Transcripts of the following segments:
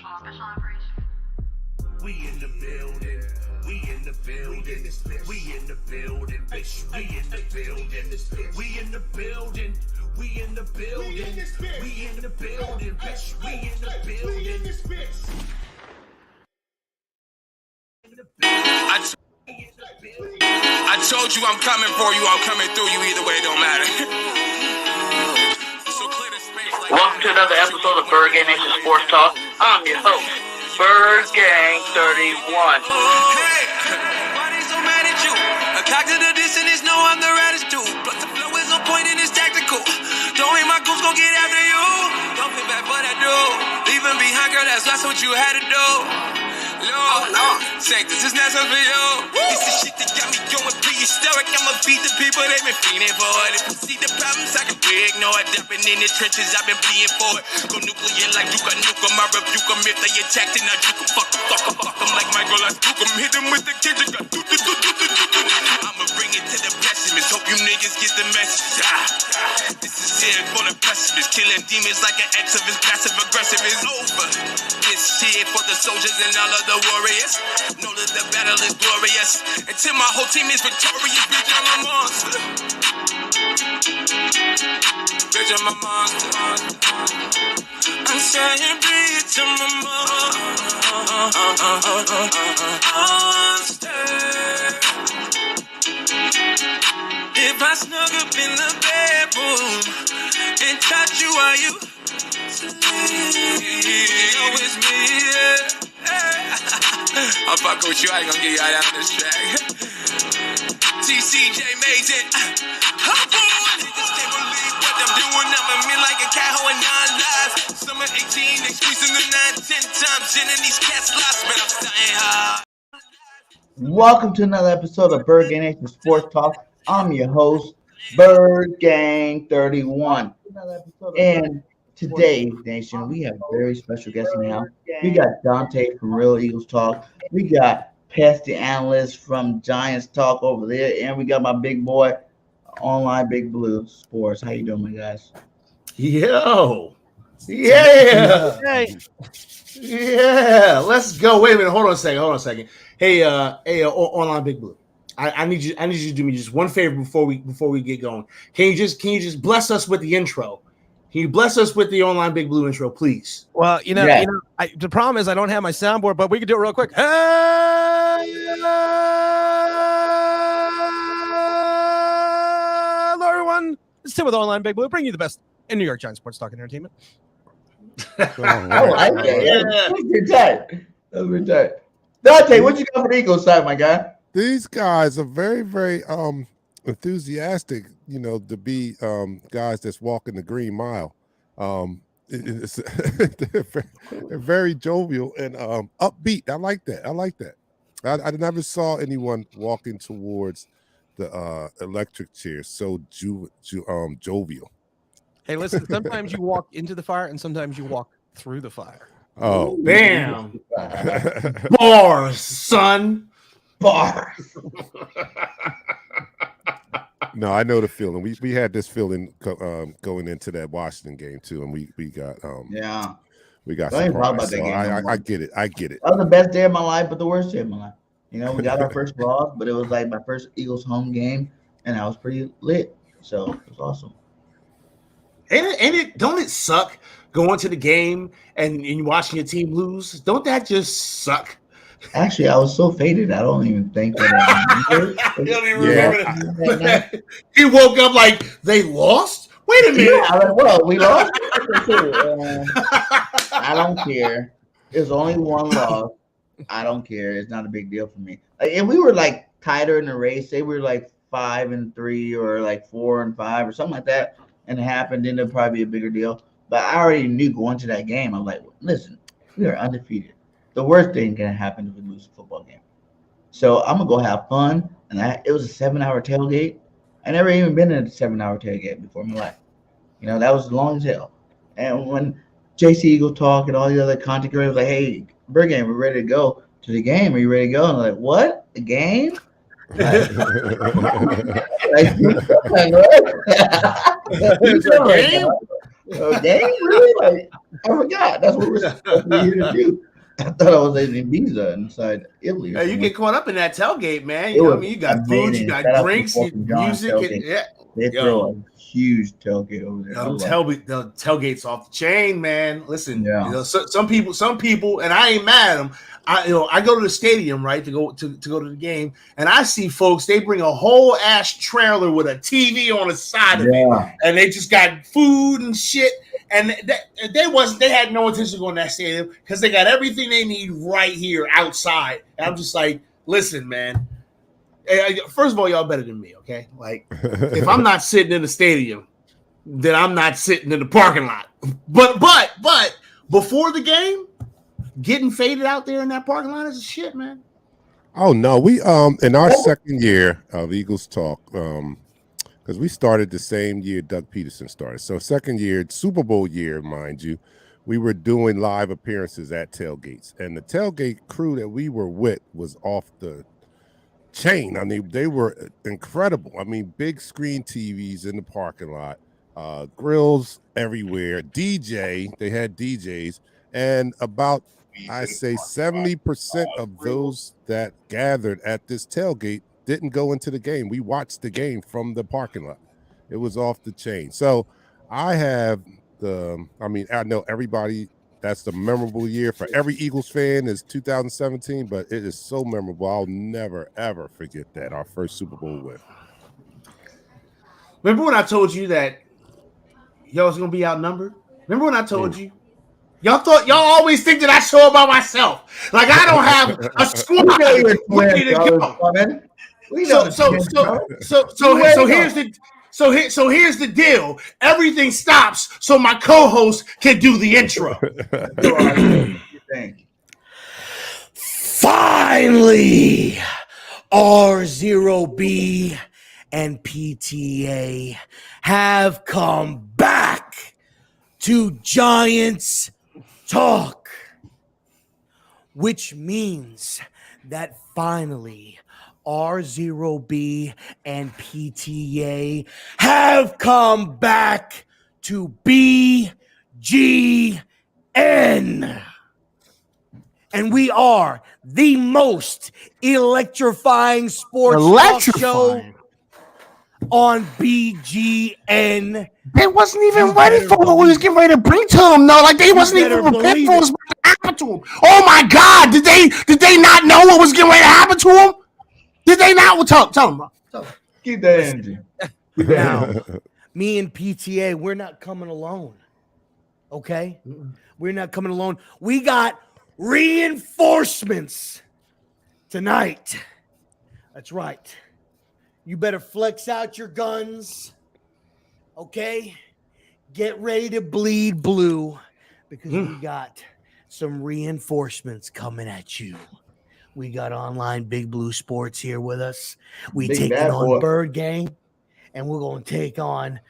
We in the building. We in the building. We in the building, bitch. We in the building. We in the building. We in the building. We in the building, bitch. We in the building. I told you I'm coming for you. I'm coming through you. Either way, it don't matter. Welcome to another episode of Bird Gang Nation Sports Talk. I'm your host, Bird Gang 31. Hey, why they so mad at you? A cock to the distance, no, I'm the raddest dude. Plus the flow is on point and it's tactical. Don't hate my goose, gon' get after you. Don't feel bad, but I do. Leaving behind, girl, that's what you had to do. Lord, say this is not something for you. It's the shit that got me going prehistoric. I'ma beat the people they been fiending for it. If you see the problems, I can ignore it. Dumping in the trenches, I've been bleeding for it. Go nuclear like you can nuke 'em. I rebuke 'em if they attacked and I juke 'em. Fuck 'em like Michael, I juke 'em. Hit 'em with the Kendrick. I'ma bring it to the pessimist. Hope you niggas get the message. This is it for the pessimist. Killing demons like an exorcist. Passive aggressive is over. This shit for the soldiers and all of the warriors. Know that the battle is glorious. Until my whole team is victorious, bitch, I'm a monster. Bitch, I'm a monster. I'm saying, bitch, I'm a monster. If I snuck up in the bedroom and touch you while you sleep, it's me, yeah. I'm fucking with you, I ain't gonna get you out after this track. TCJ made it. Just can't believe what I'm doing. I'm a man like a cat hoeing 9 lives. Summer 18, they squeezing the 9, 10 times. In these cats lost, but I'm starting hard. Welcome to another episode of Bird Gang Nation Sports Talk. I'm your host, Bird Gang 31. And today, Nation, we have a very special guest in the house. We got Dante from Real Eagles Talk. We got Pest the Analyst from Giants Talk over there. And we got my big boy, Online Big Blue Sports. How you doing, my guys? Yo. Yeah. Hey. Yeah. Let's go. Wait a minute. Hold on a second. Hey, Online Big Blue. I need you to do me just one favor before we get going. Can you just bless us with the intro? Can you bless us with the Online Big Blue intro, please? Well, the problem is I don't have my soundboard, but we can do it real quick. Hey, hello, everyone. It's Tim with Online Big Blue, bringing you the best in New York Giants sports talk and entertainment. That's pretty tight. Dante, what you got for the Eagles side, my guy? These guys are very, very enthusiastic, to be guys that's walking the green mile. They're very jovial and upbeat. I like that. I never saw anyone walking towards the electric chair so jovial. Hey, listen, sometimes you walk into the fire and sometimes you walk through the fire. Oh, bam. Bars, son. Bars. No, I know the feeling. We had this feeling going into that Washington game too, and we got we got some problems. So I get it. That was the best day of my life, but the worst day of my life. We got our first loss, but it was like my first Eagles home game, and I was pretty lit. So it was awesome. Don't it suck going to the game and watching your team lose? Don't that just suck? Actually, I was so faded, I don't even think that I remember. You woke up like they lost? Wait a minute. Yeah, well, we lost. I don't care. There's only one loss. I don't care. It's not a big deal for me. And we were like tighter in the race. They were like 5-3 or like 4-5 or something like that. And it happened, then it'd probably be a bigger deal. But I already knew going to that game. I'm like, listen, we are undefeated. The worst thing can happen if we lose a football game. So I'm gonna go have fun. And it was a 7-hour tailgate. I never even been in a 7-hour tailgate before in my life. That was long as hell. And when JC Eagle Talk and all the other content creators like, hey, Bird Gang, we're ready to go to the game. Are you ready to go? And I'm like, what? The game? Game? Game? Really? I forgot. That's what we're supposed to be here to do. I thought I was in Ibiza inside Italy. Hey, you get caught up in that tailgate, man. It You know was what I mean? You got food, you got drinks, music. They throw a huge tailgate over there. The tailgate's off the chain, man. Listen, Yeah. you know, some people, and I ain't mad at them. I go to the stadium, right, to go to the game, and I see folks. They bring a whole ass trailer with a TV on the side of it, and they just got food and shit. And they had no intention of going to that stadium because they got everything they need right here outside. And I'm just like, listen, man. First of all, y'all better than me, okay? Like, if I'm not sitting in the stadium, then I'm not sitting in the parking lot. But before the game, getting faded out there in that parking lot is a shit, man. Oh no, we in our second year of Eagles Talk, because we started the same year Doug Peterson started. So second year, Super Bowl year, mind you, we were doing live appearances at tailgates, and the tailgate crew that we were with was off the chain. I mean, they were incredible. I mean, big screen TVs in the parking lot, grills everywhere, DJ. They had DJs, and about I say 70% of those that gathered at this tailgate didn't go into the game. We watched the game from the parking lot. It was off the chain. So I know everybody, that's the memorable year for every Eagles fan is 2017, but it is so memorable. I'll never, ever forget that, our first Super Bowl win. Remember when I told you that y'all was going to be outnumbered? Remember when I told you? Y'all always think that I show up by myself. Like I don't have a squad ready to go. So here's the deal. Everything stops so my co-host can do the intro. Finally, R0B and PTA have come back to Giants Talk, which means that finally R0B and PTA have come back to BGN. And we are the most electrifying sports talk show on BGN. They wasn't even ready for what we was getting ready to bring to them. No, like they wasn't even prepared for what was going to happen to them. Oh my God! Did they not know what was getting ready to happen to them? Did they not? Tell them, bro. Tell them. Keep that energy. Now, me and PTA, we're not coming alone. Okay, we're not coming alone. We got reinforcements tonight. That's right. You better flex out your guns. Okay, get ready to bleed blue because we got some reinforcements coming at you. We got online Big Blue Sports here with us. We taking on Bird Gang, and we're going to take on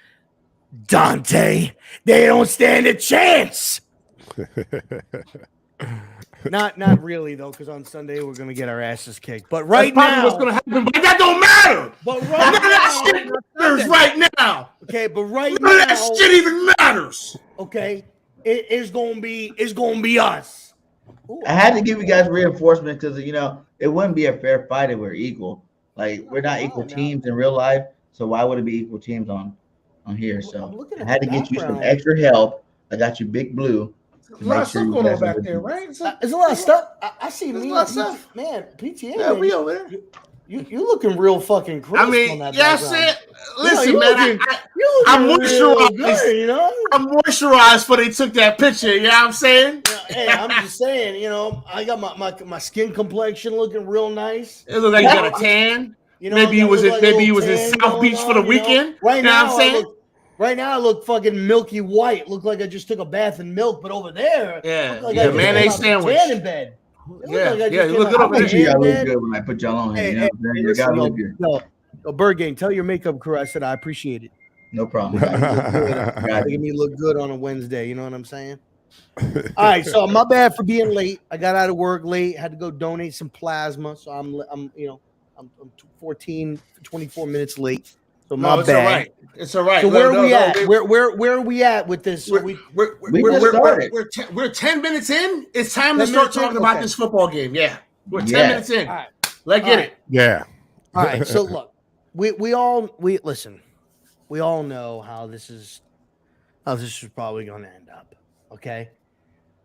Dante. They don't stand a chance. Not really though, because on Sunday we're gonna get our asses kicked. But right now, what's gonna happen? But that don't matter. But none of that shit matters right now. Okay, but right none now, of that shit even matters. Okay, it's gonna be us. Ooh, I had to give you guys reinforcement because it wouldn't be a fair fight if we're equal. Like we're not equal teams in real life, so why would it be equal teams on here? So I had to get you some extra help. I got you Big Blue. There's a lot of stuff going on back there, right? There's a lot of stuff. I see. There's a lot of stuff. Man, PTA. Yeah, we over there. You looking real fucking crisp. I mean, on that listen, man. I'm moisturized. Good, I'm moisturized for they took that picture. You know what I'm saying? Hey, I'm just saying. I got my skin complexion looking real nice. It looks like you got a tan. Maybe he was in South Beach for the weekend. Right now, I'm saying. Right now, I look fucking milky white. Look like I just took a bath in milk. But over there, like mayonnaise sandwich. In bed. You look good over there. You gotta look good when I put y'all on here. You gotta look good. Bird Gang, tell your makeup crew I said I appreciate it. No problem. Making me look good on a Wednesday. You know what I'm saying? All right, so my bad for being late. I got out of work late. Had to go donate some plasma, so I'm 24 minutes late. So my bad. All right. It's all right. So where are we at? no, Where are we at with this? We're 10 minutes in. It's time to 10 start minutes in? talking about Okay. this football game. Yeah, we're 10 Yeah. minutes in. All right. Let's get it. Yeah. All right. So look, we all listen. We all know how this is probably going to end up. Okay.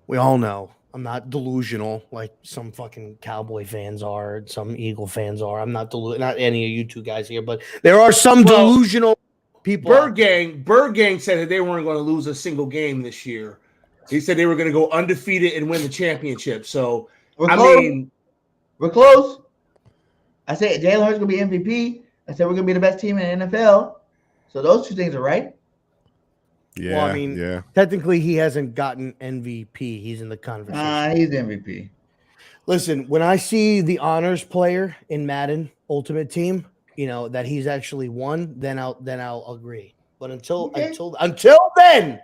We all know. I'm not delusional like some fucking Cowboy fans are, some Eagle fans are. I'm not not any of you two guys here, but there are some delusional people. Bird Gang said that they weren't going to lose a single game this year. He said they were going to go undefeated and win the championship. So We're close. I said Jalen Hurts going to be MVP. I said we're going to be the best team in the NFL. So those two things are right. Yeah. Well, I mean, technically he hasn't gotten MVP. He's in the conversation. He's MVP. Listen, when I see the honors player in Madden Ultimate Team, that he's actually won, then I'll agree. But until then,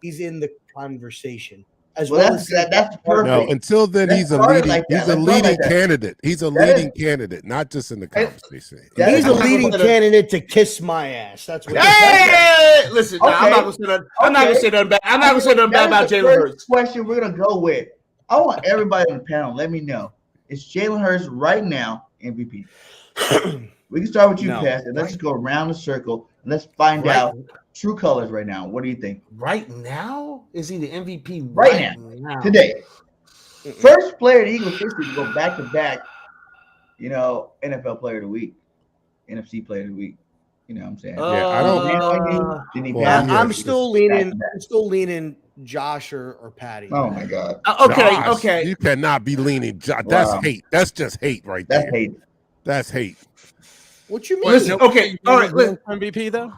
he's in the conversation. As well as that's perfect. No, until then, he's a leading candidate. He's a leading candidate, not just in the conversation. He's a leading candidate to kiss my ass. That's what. Hey, listen, I'm not gonna say that. I'm not gonna say nothing bad. I'm not gonna say nothing bad about Jalen Hurts. Question we're gonna go with. I want everybody on the panel. Let me know. Is Jalen Hurts right now MVP? We can start with you, Pastor. Let's just go around the circle and let's find out true colors right now. What do you think? Right now? Is he the MVP right now? Today. First player in Eagles history to go back to back, NFL player of the week, NFC player of the week. You know what I'm saying? I'm still leaning Josh or Patty. Oh my God. Okay. You cannot be leaning Josh. That's hate. That's just hate right there. That's hate. What you mean? Listen, okay, all right. MVP though.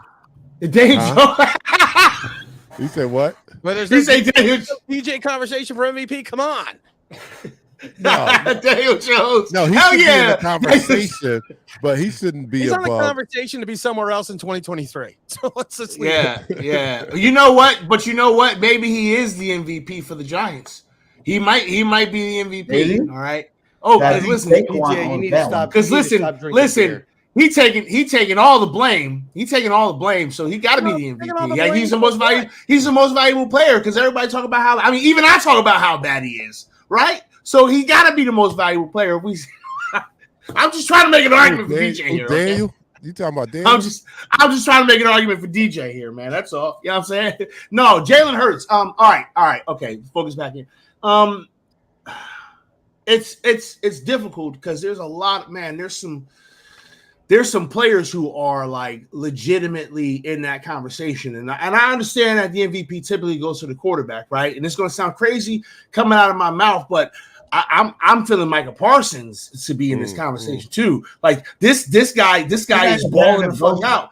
You said what? Well, there's DJ conversation for MVP. Come on. No, Daniel Jones. No, he should be in the conversation, but he shouldn't be He's above. on the conversation to be somewhere else in 2023. So let's just leave it. Yeah. You know what? But you know what? Maybe he is the MVP for the Giants. He might be the MVP. Maybe. All right. Oh, because listen, DJ, you need to stop. Because listen. He taking all the blame. So he got to be the MVP. He's the most valuable. He's the most valuable player because everybody talk about how. I mean, even I talk about how bad he is, right? So he got to be the most valuable player. I'm just trying to make an argument for DJ here. Daniel, okay? You talking about Daniel? I'm just trying to make an argument for DJ here, man. That's all. You know what I'm saying? No, Jalen Hurts. All right. Okay, focus back in. It's difficult because there's a lot. Man, there's some players who are like legitimately in that conversation. And I understand that the MVP typically goes to the quarterback, right? And it's going to sound crazy coming out of my mouth, but I'm feeling Micah Parsons to be in this conversation too. Like this guy is balling the fuck out.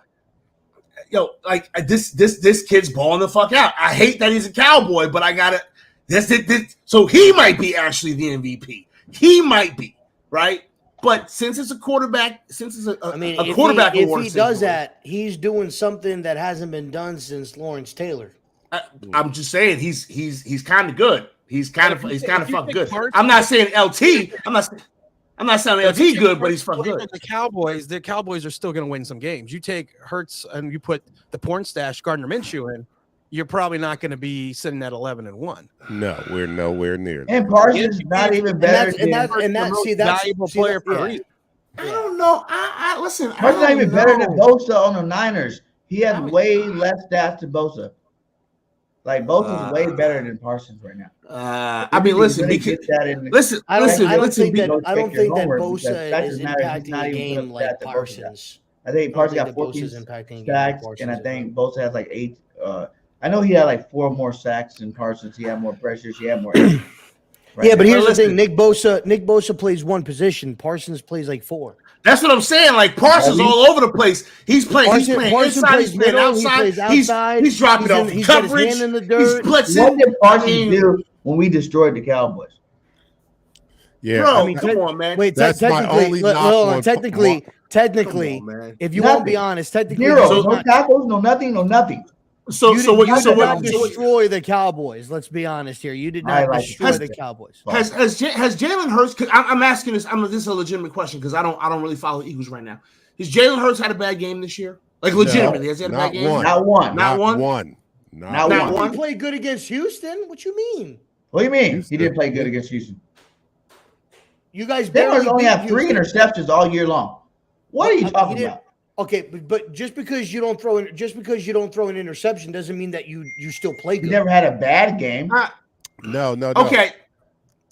Yo, like this kid's balling the fuck out. I hate that he's a Cowboy, but I gotta this. So he might be actually the MVP. He might be, right? But since it's a quarterback, quarterback award, if he does that, he's doing something that hasn't been done since Lawrence Taylor. I'm just saying he's kind of good. He's kind of fucking good. I'm not saying LT. I'm not saying LT good, but he's fucking good. The Cowboys are still going to win some games. You take Hurts and you put the porn stash Gardner Minshew in, you're probably not going to be sitting at 11-1 No, we're nowhere near that. And Parsons is not even better. That's valuable player for a reason. I don't know. I listen. Parsons not even better than Bosa on the Niners. He has way less stats than Bosa. Like Bosa's way better than Parsons right now. I mean, listen. I don't think that Bosa is impacting the game like Parsons. I think Parsons got 14 sacks, and I think Bosa has like 8. I know he had like 4 more sacks than Parsons. He had more pressures. He had more. Right yeah, but here's the thing: Nick Bosa plays one position. Parsons plays like 4. That's what I'm saying. Like Parsons all over the place. He's playing inside. He's playing outside. He's dropping off coverage. He's in the dirt. What did Parsons do when we destroyed the Cowboys? Yeah, bro, I mean, come on, man. Wait, that's my only technically, on, if you won't be honest, technically, no tackles, no nothing. So what you not destroy the Cowboys? Let's be honest here. You did not destroy the Cowboys. Has Jalen Hurts? Because I'm asking this. This is a legitimate question because I don't really follow Eagles right now. Has Jalen Hurts had a bad game this year? Like legitimately, has he had a bad game? Not one. Not one. Not Not one. He played good against Houston. What you mean? What do you mean? Houston. He did play good against Houston. You guys Steelers barely only beat have 3 Houston. interceptions all year long. What are you talking about? Okay, but just because you don't throw an interception doesn't mean that you still play He good. never had a bad game. No. Okay,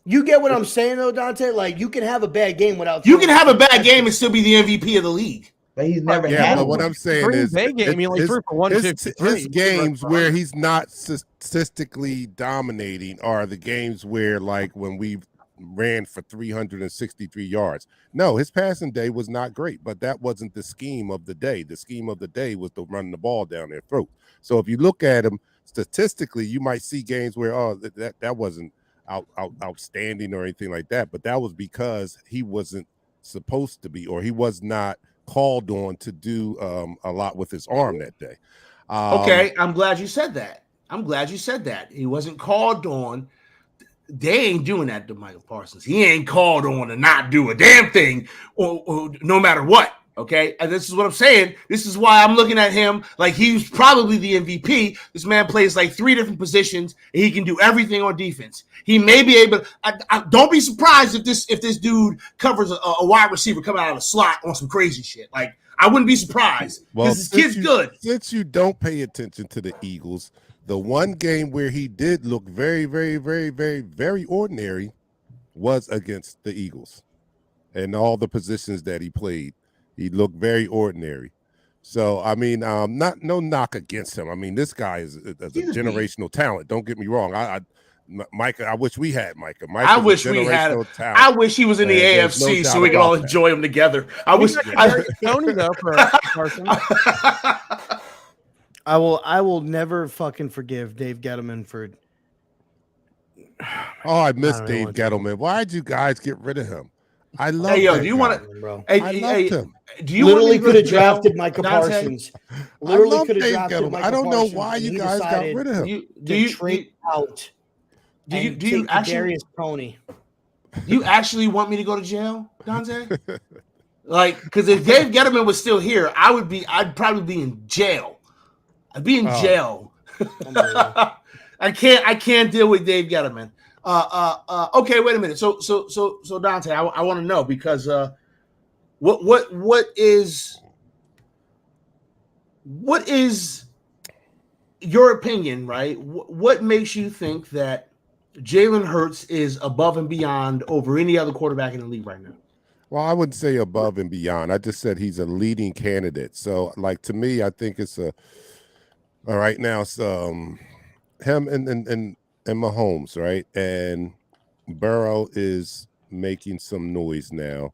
You get what I'm saying though, Dante? Like you can have a bad game without you can have a bad throwing- game and still be the MVP of the league. But he's never Yeah, had but what one. I'm saying Green is Bay game, he only threw for 153. his games where he's not statistically dominating are the games where, like, when we ran for 363 yards. No, his passing day was not great, but that wasn't the scheme of the day. The scheme of the day was to run the ball down their throat. So if you look at him statistically, you might see games where that wasn't outstanding or anything like that, but that was because he wasn't supposed to be, or he was not called on to do a lot with his arm that day. Okay, I'm glad you said that. He wasn't called on. They ain't doing that to Michael Parsons. He ain't called on to not do a damn thing, or no matter what. Okay, and this is what I'm saying. This is why I'm looking at him like he's probably the MVP. This man plays like 3 different positions, and he can do everything on defense. He may be able. Don't be surprised if this dude covers a wide receiver coming out of the slot on some crazy shit. Like, I wouldn't be surprised because this kid's good. Since you don't pay attention to the Eagles, the one game where he did look very, very, very, very, very ordinary was against the Eagles, and all the positions that he played. He looked very ordinary. So, I mean, no knock against him. I mean, this guy is a generational talent. Don't get me wrong. Micah, I wish we had Micah. I wish we had him. I wish he was in the AFC so we could all enjoy him together. I wish Tony though for Carson. I will never fucking forgive Dave Gettleman for. Oh, I miss Dave Gettleman. Why'd you guys get rid of him? I love him. Hey, yo, do you want to? I loved him. Do you literally could have drafted Micah Parsons? Literally could have drafted Gettleman. Micah I don't know Parsons, why and you he guys got decided rid of him. Do you trade out? Do you actually Darius Toney? You actually want me to go to jail, Dante? Like, because if Dave Gettleman was still here, I'd probably be in jail. I'd be in jail. I can't deal with Dave Gettleman. Okay, wait a minute. So Dante, I want to know because what is your opinion, right? What makes you think that Jalen Hurts is above and beyond over any other quarterback in the league right now? Well, I wouldn't say above and beyond. I just said he's a leading candidate. So, like, to me, I think it's right now it's him and Mahomes, right? And Burrow is making some noise now.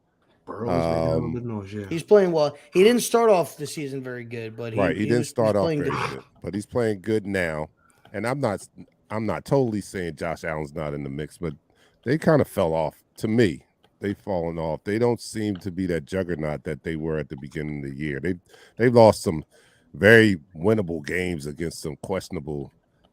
He's playing well. He didn't start off the season very good, but he didn't start off very good, but he's playing good now. And I'm not totally saying Josh Allen's not in the mix, but they kind of fell off to me. They've fallen off. They don't seem to be that juggernaut that they were at the beginning of the year. They've lost some very winnable games against some questionable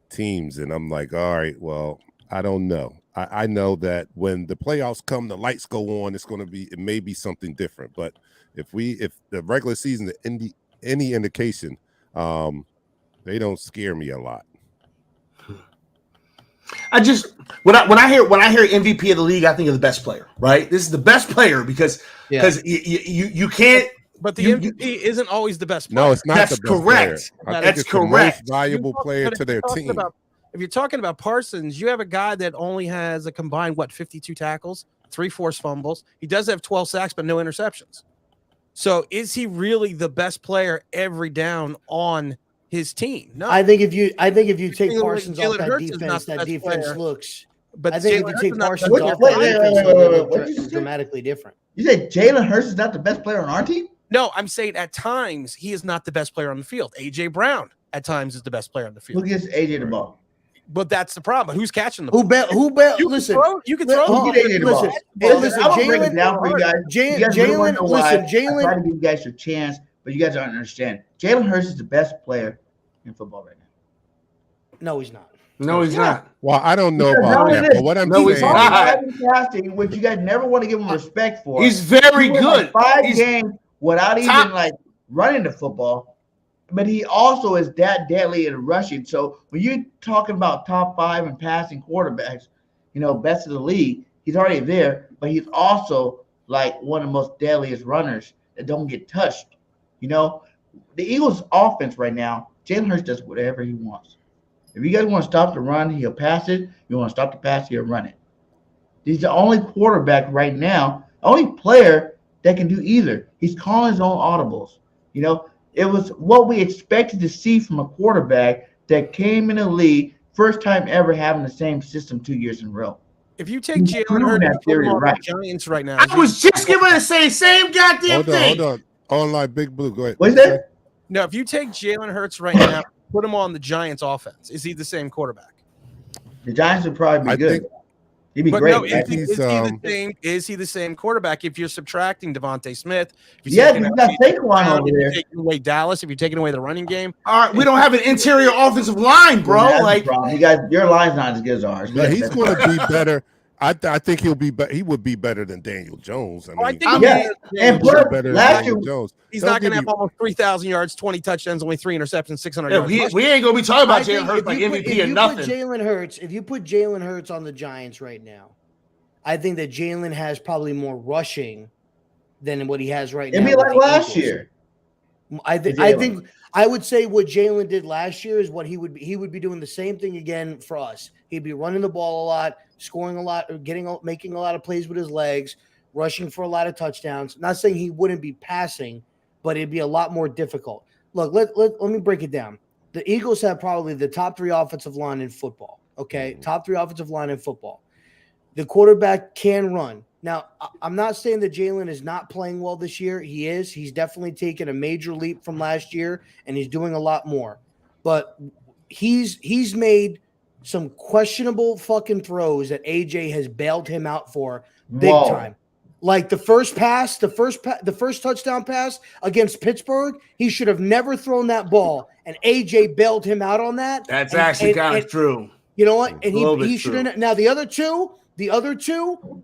teams, and I'm like, all right, well, I don't know. I know that when the playoffs come, the lights go on. It may be something different. But if the regular season is any indication, they don't scare me a lot. When I hear MVP of the league, I think of the best player. Right, this is the best player because you can't. But the MVP isn't always the best player. No, it's not. That's the best correct. Player. I That's think it's correct. The most valuable player to their team. If you're talking about Parsons, you have a guy that only has a combined 52 tackles, 3 forced fumbles. He does have 12 sacks, but no interceptions. So is he really the best player every down on his team? No. I think if you take Parsons off that defense, that defense looks. But I think if you take Parsons off that defense, it's dramatically different. You said Jalen Hurts is not the best player on our team? No, I'm saying at times he is not the best player on the field. AJ Brown at times is the best player on the field. Who gets AJ the ball? But that's the problem. Who's catching the ball? Who bet? Listen, you can throw. Listen, Jalen down for you guys. Jalen, listen, Jalen. I'm trying to give you guys your chance, but you guys don't understand. Jalen Hurts is the best player in football right now. No, he's not. No, he's not. Well, I don't know about that. But what I'm saying, which you guys never want to give him respect for. He's very good. Like 5 games without even like running the football. but he also is that deadly in rushing. So when you're talking about top 5 and passing quarterbacks, best of the league, he's already there, but he's also like one of the most deadliest runners that don't get touched. The Eagles' offense right now, Jalen Hurts does whatever he wants. If you guys want to stop the run, he'll pass it. If you want to stop the pass, he'll run it. He's the only quarterback right now, only player that can do either. He's calling his own audibles. It was what we expected to see from a quarterback that came in the league, first time ever having the same system 2 years in a row. If you take Jalen Hurts and put him on the Giants right now, I was just going to say same goddamn thing. Hold on. Online Big Blue. Go ahead. What's that? No, if you take Jalen Hurts right now, put him on the Giants offense, is he the same quarterback? The Giants would probably be good. He'd be But great. no, is he the same quarterback if you're subtracting Devontae Smith? If Yeah, you're you got Saquon over if you're there. taking away Dallas, if you're taking away the running game. All right, we don't have an interior offensive line, bro. That's the Like, problem. You guys, your line's not as good as ours. Yeah, he's going to be better. I think he'll be. He would be better than Daniel Jones. I think and plus, last year Jones. he's not going to have almost 3,000 yards, 20 touchdowns, only 3 interceptions, 600 yards. we ain't going to be talking about I think Jalen Hurts like MVP or nothing. If you put Jalen Hurts on the Giants right now, I think that Jalen has probably more rushing than what he has right now. It'd be like last year. I think I would say what Jalen did last year is what he would be doing the same thing again for us. He'd be running the ball a lot, scoring a lot, making a lot of plays with his legs, rushing for a lot of touchdowns. Not saying he wouldn't be passing, but it'd be a lot more difficult. Look, let me break it down. The Eagles have probably the top 3 offensive line in football. Okay, top 3 offensive line in football. The quarterback can run. Now, I'm not saying that Jalen is not playing well this year. He is. He's definitely taken a major leap from last year, and he's doing a lot more. But he's made some questionable fucking throws that AJ has bailed him out for big time. Like the first touchdown pass against Pittsburgh, he should have never thrown that ball, and AJ bailed him out on that. That's actually kind of true. You know what? And he shouldn't. Now the other two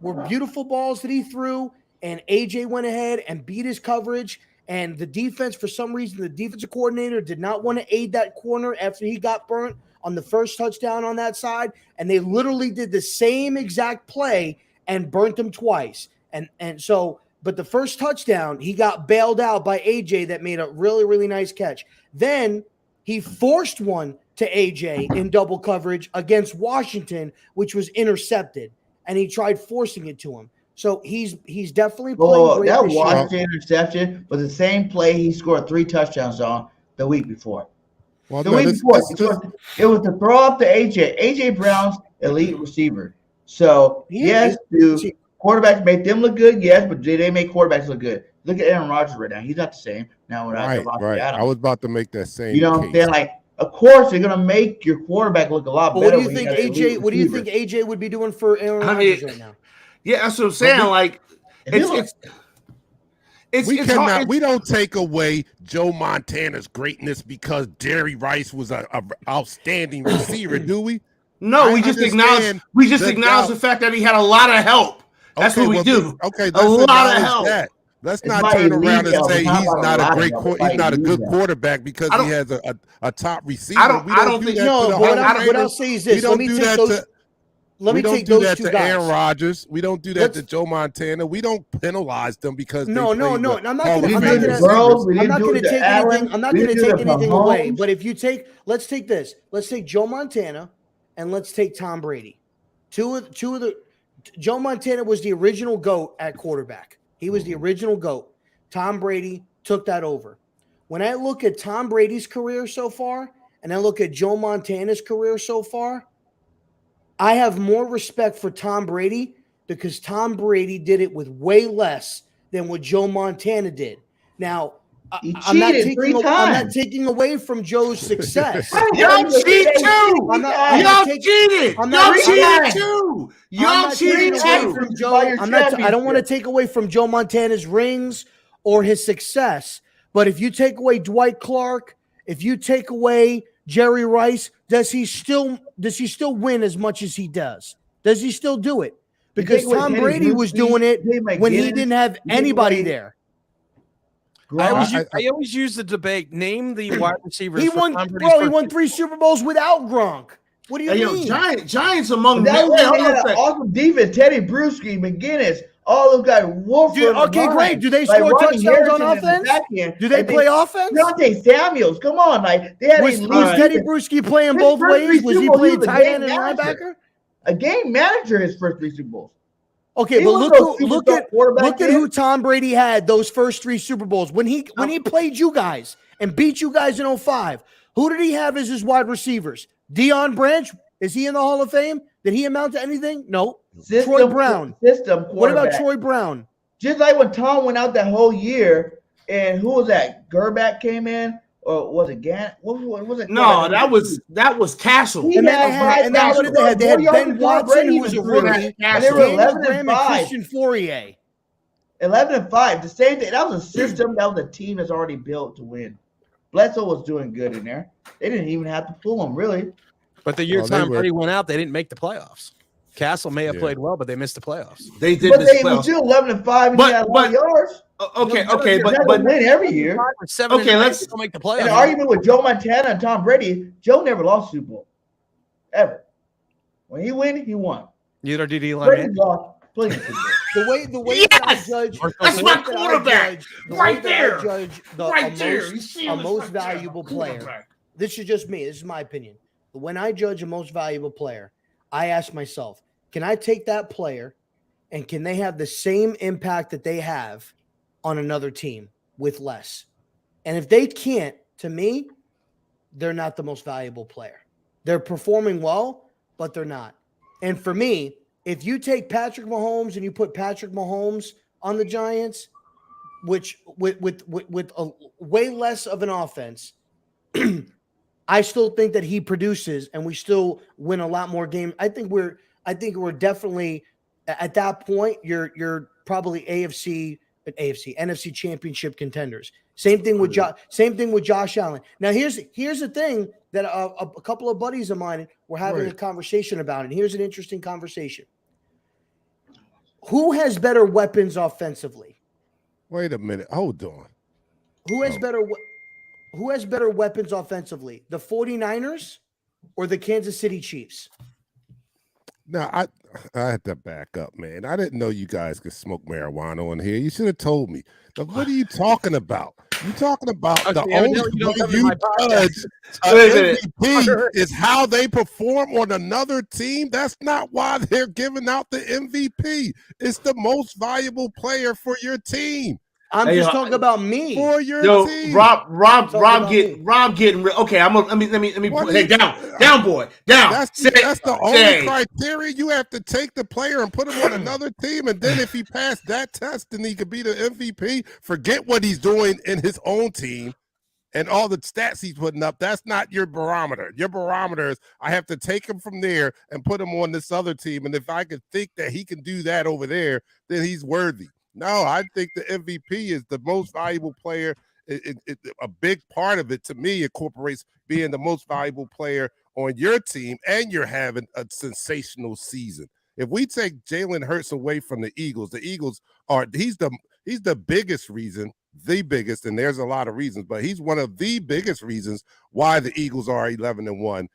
were beautiful balls that he threw, and AJ went ahead and beat his coverage. And the defense, for some reason, the defensive coordinator did not want to aid that corner after he got burnt on the first touchdown on that side. And they literally did the same exact play and burnt him twice. And so, but the first touchdown, he got bailed out by AJ that made a really, really nice catch. Then he forced one to AJ in double coverage against Washington, which was intercepted, and he tried forcing it to him. So he's definitely playing great. That this year. Washington interception was the same play he scored 3 touchdowns on the week before. Well, the week before, it was to throw up to AJ. AJ Brown's elite receiver. So yes, do quarterbacks make them look good? Yes, but do they make quarterbacks look good? Look at Aaron Rodgers right now. He's not the same now. Right. I was about to make that same. You know what I'm saying? Like, of course, they're gonna make your quarterback look a lot better. What do you think AJ? What do you think AJ would be doing for Aaron Rodgers right now? Yeah, that's what I'm saying. Like, we don't take away Joe Montana's greatness because Jerry Rice was an outstanding receiver, do we? No, we just acknowledge the fact that he had a lot of help. That's what we do. Okay, a lot of help. Let's not turn around and say he's not a good quarterback because he has a top receiver. I don't think no. What I'll say is this: let me take those. Let me take those two guys. Aaron Rodgers. We don't do that to Joe Montana. We don't penalize them because no. I'm not going to take anything. I'm not going to take anything away. But if you take, let's take this. Let's take Joe Montana, and let's take Tom Brady. Two of the. Joe Montana was the original GOAT at quarterback. He was the original GOAT. Tom Brady took that over. When I look at Tom Brady's career so far, and I look at Joe Montana's career so far, I have more respect for Tom Brady because Tom Brady did it with way less than what Joe Montana did. Now, I'm not taking away from Joe's success. Y'all cheat too. Y'all cheated. Y'all cheated too. Y'all cheated too. I don't want to take away from Joe Montana's rings or his success. But if you take away Dwight Clark, if you take away Jerry Rice, does he still win as much as he does? Does he still do it? Because Tom Brady was doing it when he didn't have anybody there. I always use the debate. Name the wide receivers. He won, bro. He won 3 Super Bowls without Gronk. What do you mean? Giants among that was they had an awesome defense. Teddy Bruschi, McGinnis, all those guys. Okay, great. Do they score touchdowns on offense? Do they play offense? Deontay Samuels, come on, like they had. Was Teddy Bruschi playing both ways? Was he playing tight end and linebacker? A game manager his first 3 Super Bowls. Okay, but look at who Tom Brady had those first 3 Super Bowls when he played you guys and beat you guys in 05. Who did he have as his wide receivers? Deion Branch, is he in the Hall of Fame? Did he amount to anything? No. Troy Brown. What about Troy Brown? Just like when Tom went out that whole year, and who was that? Gerback came in, or was it Gant? What was it? No, that was Castle. And what did they have? They had Ben Watson, who was a rookie, and they were 11-5. Christian Fourier. 11-5. The same thing. That was a system. That was a team that's already built to win. Bledsoe was doing good in there. They didn't even have to pull him, really. But the year Tom Brady went out, they didn't make the playoffs. Castle may have played well, but they missed the playoffs. They did, but they were still 11-5 and he had a lot of yards. Okay, but win every year. Let's make the playoffs. An argument with Joe Montana and Tom Brady. Joe never lost Super Bowl, ever. When he win, he won. Neither did Eli Brady lost plenty of Super Bowls. The way that I judge, that's my quarterback right there. A most valuable player. This is just me. This is my opinion. When I judge a most valuable player, I ask myself, can I take that player and can they have the same impact that they have on another team with less? And if they can't, to me, they're not the most valuable player. They're performing well, but they're not. And for me, if you take Patrick Mahomes and you put Patrick Mahomes on the Giants, which with a way less of an offense, I still think that he produces and we still win a lot more games. I think we're definitely at that point. You're probably NFC championship contenders. Same thing with Josh Allen. Now here's the thing that a couple of buddies of mine were having a conversation about, and here's an interesting conversation. Who has better weapons offensively? Wait a minute. Hold on. Who has better weapons offensively, the 49ers or the Kansas City Chiefs? Now, I had to back up, man. I didn't know you guys could smoke marijuana on here. You should have told me. Now, what are you talking about? You talking about the only way you judge MVP is how they perform on another team? That's not why they're giving out the MVP. It's the most valuable player for your team. I'm just talking about me for your team. Rob getting real. Okay, let me. Hey, down, boy, down. That's the only criteria. You have to take the player and put him on another team, and then if he passed that test, then he could be the MVP. Forget what he's doing in his own team and all the stats he's putting up. That's not your barometer. Your barometer is I have to take him from there and put him on this other team, and if I could think that he can do that over there, then he's worthy. No, I think the MVP is the most valuable player. A big part of it, to me, incorporates being the most valuable player on your team, and you're having a sensational season. If we take Jalen Hurts away from the Eagles he's the biggest reason, and there's a lot of reasons, but he's one of the biggest reasons why the Eagles are 11-1.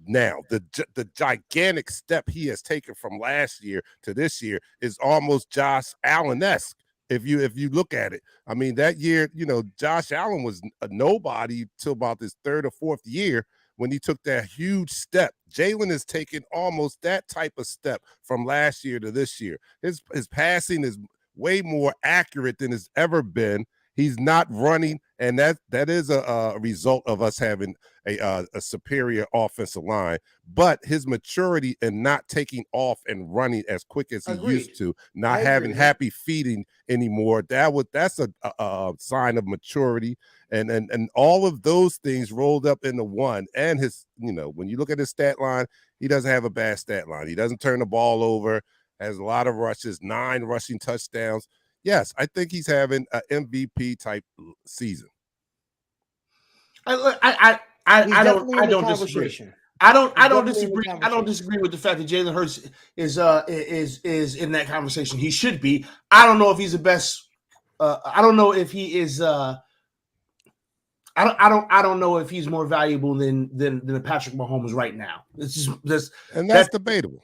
Now, the gigantic step he has taken from last year to this year is almost Josh Allen-esque. If you look at it, I mean, that year, Josh Allen was a nobody till about his 3rd or 4th year when he took that huge step. Jalen has taken almost that type of step from last year to this year. His passing is way more accurate than it's ever been. He's not running, and that is a result of us having a superior offensive line. But his maturity and not taking off and running as quick as he used to, not having happy feeding anymore, that's a sign of maturity. And all of those things rolled up into one. And his, when you look at his stat line, he doesn't have a bad stat line. He doesn't turn the ball over, has a lot of rushes, 9 rushing touchdowns. Yes, I think he's having an MVP type season. I don't disagree. I don't disagree. I don't disagree with the fact that Jalen Hurts is in that conversation. He should be. I don't know if he's the best. I don't know if he is I don't know if he's more valuable than Patrick Mahomes right now. That's debatable.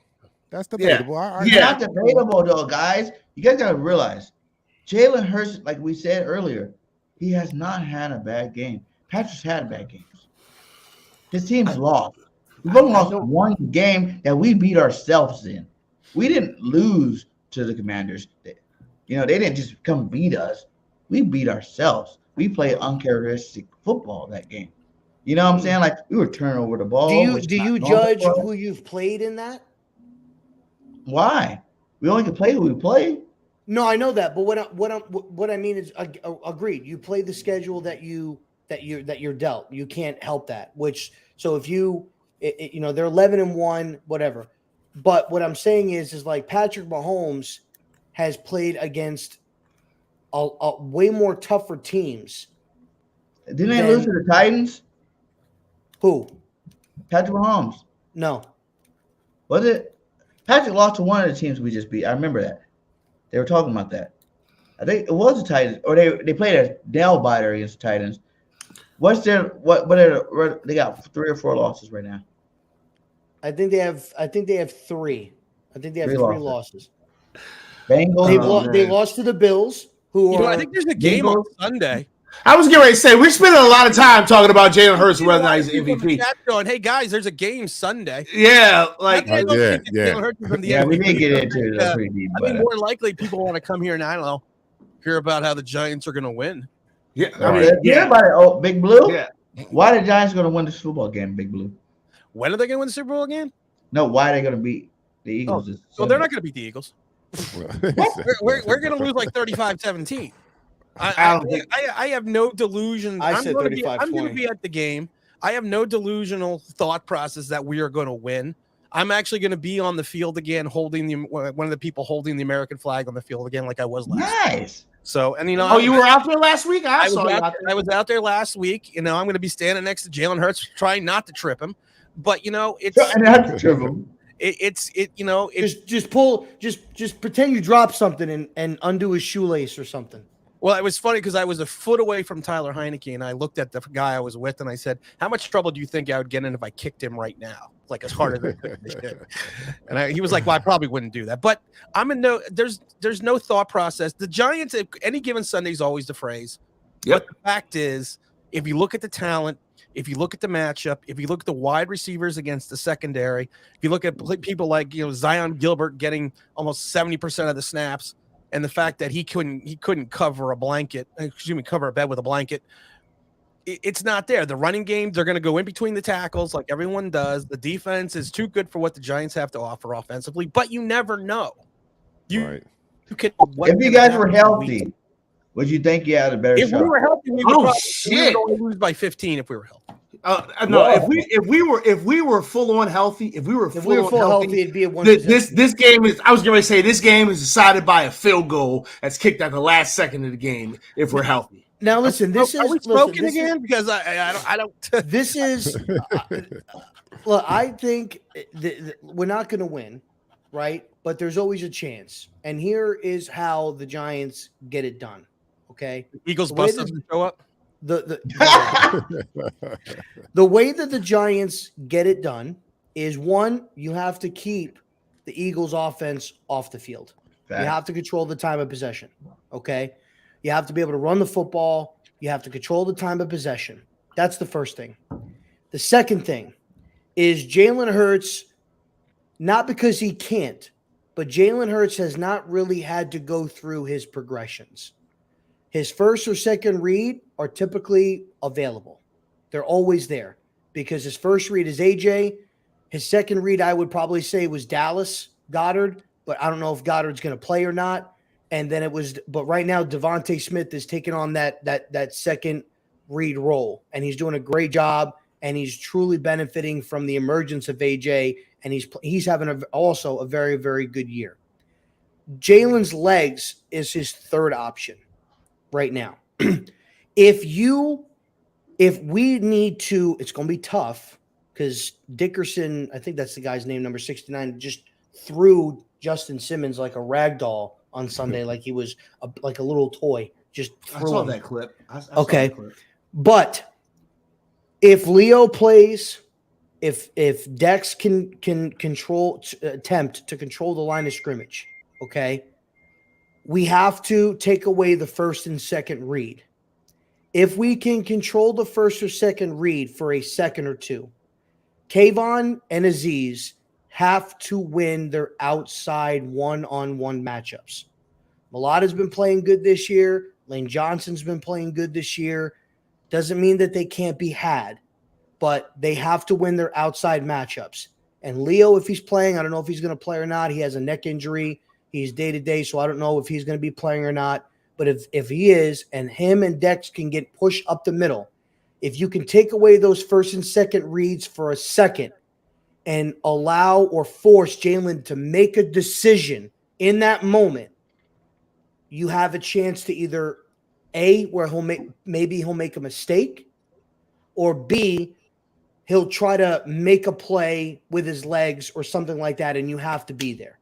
That's debatable. Yeah. It's not debatable though, guys. You guys gotta realize Jalen Hurts, like we said earlier, he has not had a bad game. Patrick's had bad games. His team's lost. We've only lost one game that we beat ourselves in. We didn't lose to the Commanders. They didn't just come beat us. We beat ourselves. We played uncharacteristic football that game. You know what I'm saying? Like we were turning over the ball. Do you judge who you've played in that? Why? We only can play who we play. No, I know that, but what I mean is agreed. You play the schedule that you're dealt. You can't help that. So if they're 11-1, whatever. But what I'm saying is like Patrick Mahomes has played against a way more tougher teams. Didn't they lose to the Titans? Who? Patrick Mahomes. No. Was it? Patrick lost to one of the teams we just beat. I remember that. They were talking about that. I think it was the Titans, or they played a nail biter against the Titans. What's their they got 3 or 4 losses right now. I think they have 3. I think they have 3 losses. Bengals. They lost to the Bills, I think there's a game on Sunday. I was getting ready to say we're spending a lot of time talking about Jalen Hurts whether or not he's MVP. Going, hey guys, there's a game Sunday. Yeah, like we did get into it. Pretty deep. I mean, more likely people want to come here and I don't know, hear about how the Giants are going to win. Yeah, everybody. Big Blue. Yeah. Why are the Giants going to win this football game, Big Blue? When are they going to win the Super Bowl again? No, why are they going to beat the Eagles? Well, they're not going to beat the Eagles. we're going to lose like 35-17. I have no delusion. I'm going to be at the game. I have no delusional thought process that we are going to win. I'm actually going to be on the field again, holding one of the people holding the American flag on the field again, like I was last. Nice. So, and oh, you were out there last week? I was out there last week. I'm going to be standing next to Jalen Hurts, trying not to trip him. But it's not to trip him. Just pretend you drop something and undo his shoelace or something. Well, it was funny because I was a foot away from Tyler Heineke, and I looked at the guy I was with, and I said, "How much trouble do you think I would get in if I kicked him right now, like as hard as I could?" And he was like, "Well, I probably wouldn't do that." But there's no thought process. The Giants, any given Sunday is always the phrase. Yep. But the fact is, if you look at the talent, if you look at the matchup, if you look at the wide receivers against the secondary, if you look at people like Zion Gilbert getting almost 70% of the snaps. And the fact that he couldn't cover a bed with a blanket, it's not there. The running game, they're going to go in between the tackles like everyone does. The defense is too good for what the Giants have to offer offensively, but you never know. If you guys were healthy, would you think you had a better shot? If we were healthy, we would probably lose by 15 if we were healthy. No, if we were full on healthy, if we were full healthy, it'd be a one. This game is. I was going to say this game is decided by a field goal that's kicked at the last second of the game. If we're healthy. Now listen, are we smoking again? Because I don't. This is. Look, I think we're not going to win, right? But there's always a chance, and here is how the Giants get it done. Okay, Eagles bust doesn't show up. The way that the Giants get it done is, one, you have to keep the Eagles offense off the field. You have to control the time of possession. Okay. You have to be able to run the football. You have to control the time of possession. That's the first thing. The second thing is Jalen Hurts, not because he can't, but Jalen Hurts has not really had to go through his progressions. His first or second read are typically available. They're always there because his first read is AJ. His second read, I would probably say, was Dallas Goedert, but I don't know if Goddard's going to play or not. And then but right now Devontae Smith is taking on that second read role, and he's doing a great job, and he's truly benefiting from the emergence of AJ, and he's having also a very, very good year. Jalen's legs is his third option right now. If we need to, it's going to be tough because Dickerson, I think that's the guy's name, number 69, just threw Justin Simmons like a rag doll on Sunday, like he was like a little toy. Just threw I saw him. that clip. Okay. But If Leo plays, if Dex can attempt to control the line of scrimmage, okay, we have to take away the first and second read. If we can control the first or second read for a second or two, Kayvon and Aziz have to win their outside one-on-one matchups. Mulata's been playing good this year. Lane Johnson's been playing good this year. Doesn't mean that they can't be had, but they have to win their outside matchups. And Leo, if he's playing, I don't know if he's going to play or not. He has a neck injury. He's day-to-day, so I don't know if he's going to be playing or not. But if he is, and him and Dex can get pushed up the middle, if you can take away those first and second reads for a second and allow or force Jalen to make a decision in that moment, you have a chance to either A, where maybe he'll make a mistake, or B, he'll try to make a play with his legs or something like that, and you have to be there.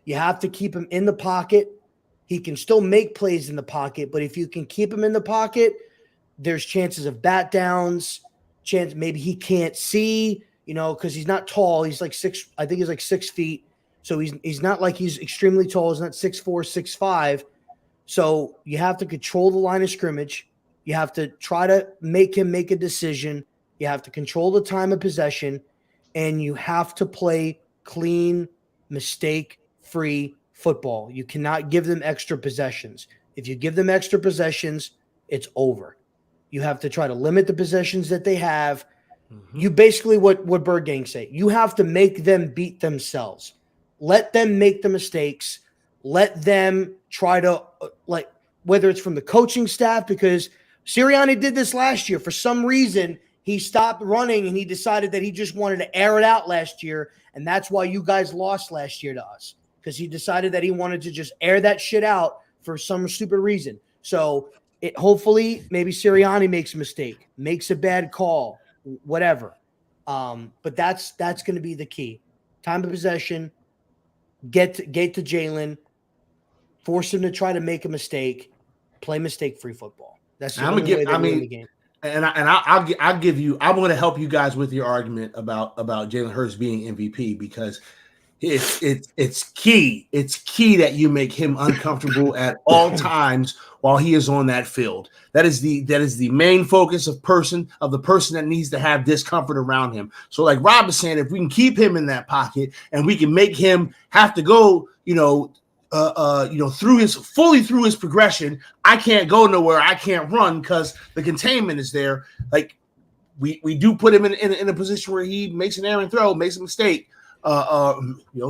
You have to keep him in the pocket. He can still make plays in the pocket, but if you can keep him in the pocket, there's chances of bat downs, chance maybe he can't see, because he's not tall. He's like 6 feet. So he's not like he's extremely tall. He's not 6'4", 6'5". So you have to control the line of scrimmage. You have to try to make him make a decision. You have to control the time of possession, and you have to play clean, mistake-free football. You cannot give them extra possessions. If you give them extra possessions, it's over. You have to try to limit the possessions that they have. You basically what Bird Gang say. You have to make them beat themselves. Let them make the mistakes. Let them try to, whether it's from the coaching staff, because Sirianni did this last year. For some reason, he stopped running and he decided that he just wanted to air it out last year. And that's why you guys lost last year to us, because he decided that he wanted to just air that shit out for some stupid reason. So hopefully maybe Sirianni makes a mistake, makes a bad call, whatever. But that's going to be the key. Time of possession, get to Jalen, force him to try to make a mistake, play mistake-free football. That's the only way they win the game. And I'll give you. I'm going to help you guys with your argument about Jalen Hurts being MVP, because it's key. It's key that you make him uncomfortable at all times while he is on that field. That is the main focus of the person that needs to have discomfort around him. So, like Rob is saying, if we can keep him in that pocket and we can make him have to go, through his progression, I can't go nowhere. I can't run because the containment is there. Like we do put him in a position where he makes an errant throw, makes a mistake,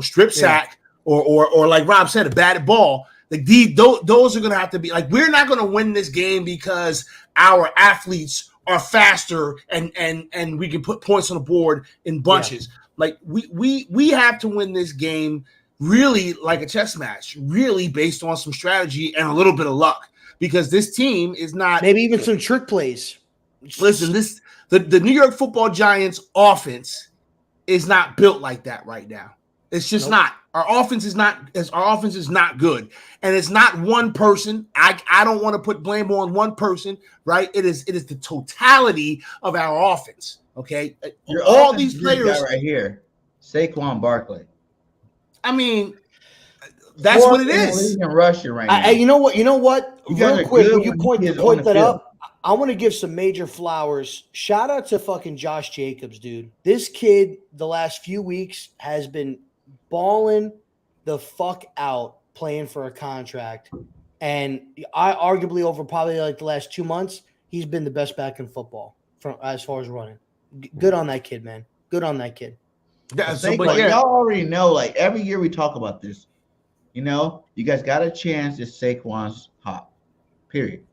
strip sack, or like Rob said, a batted ball. Like those are going to have to be like, we're not going to win this game because our athletes are faster and we can put points on the board in bunches. Yeah. Like we have to win this game really like a chess match, really based on some strategy and a little bit of luck, because this team is not, maybe even some trick plays. Listen, the New York Football Giants offense is not built like that right now. It's just not. Our offense is not good, and it's not one person. I don't want to put blame on one person, right? It is the totality of our offense. Okay, all these players right here, Saquon Barkley. I mean, that's what it is. Rushing right now. You know what? Real quick, when you point that up, I want to give some major flowers. Shout out to fucking Josh Jacobs, dude. This kid, the last few weeks, has been balling the fuck out playing for a contract. And I arguably over probably like the last 2 months, he's been the best back in football as far as running. Good on that kid, man. Good on that kid. Yeah, y'all already know, like every year we talk about this. You guys got a chance. It's Saquon's hot. Period.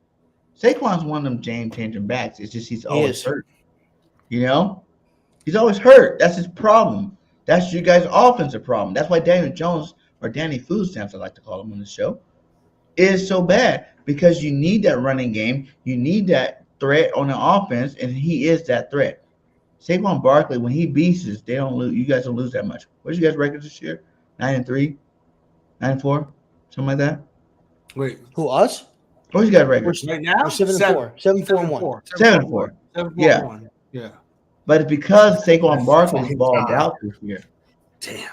Saquon's one of them game-changing backs. It's just he's always hurt. He's always hurt. That's his problem. That's you guys' offensive problem. That's why Daniel Jones, or Danny Food Stamps, I like to call him on the show, is so bad, because you need that running game. You need that threat on the offense, and he is that threat. Saquon Barkley, when he beats us, they don't lose. You guys don't lose that much. What's you guys' record this year? 9-3, 9-4, something like that. Wait, who, us? What's you guys' record right now? 7-4, 7-4-1. 7-4. Yeah. Yeah. But it's because Saquon That's Barkley's fucking balled time. out this year. Damn.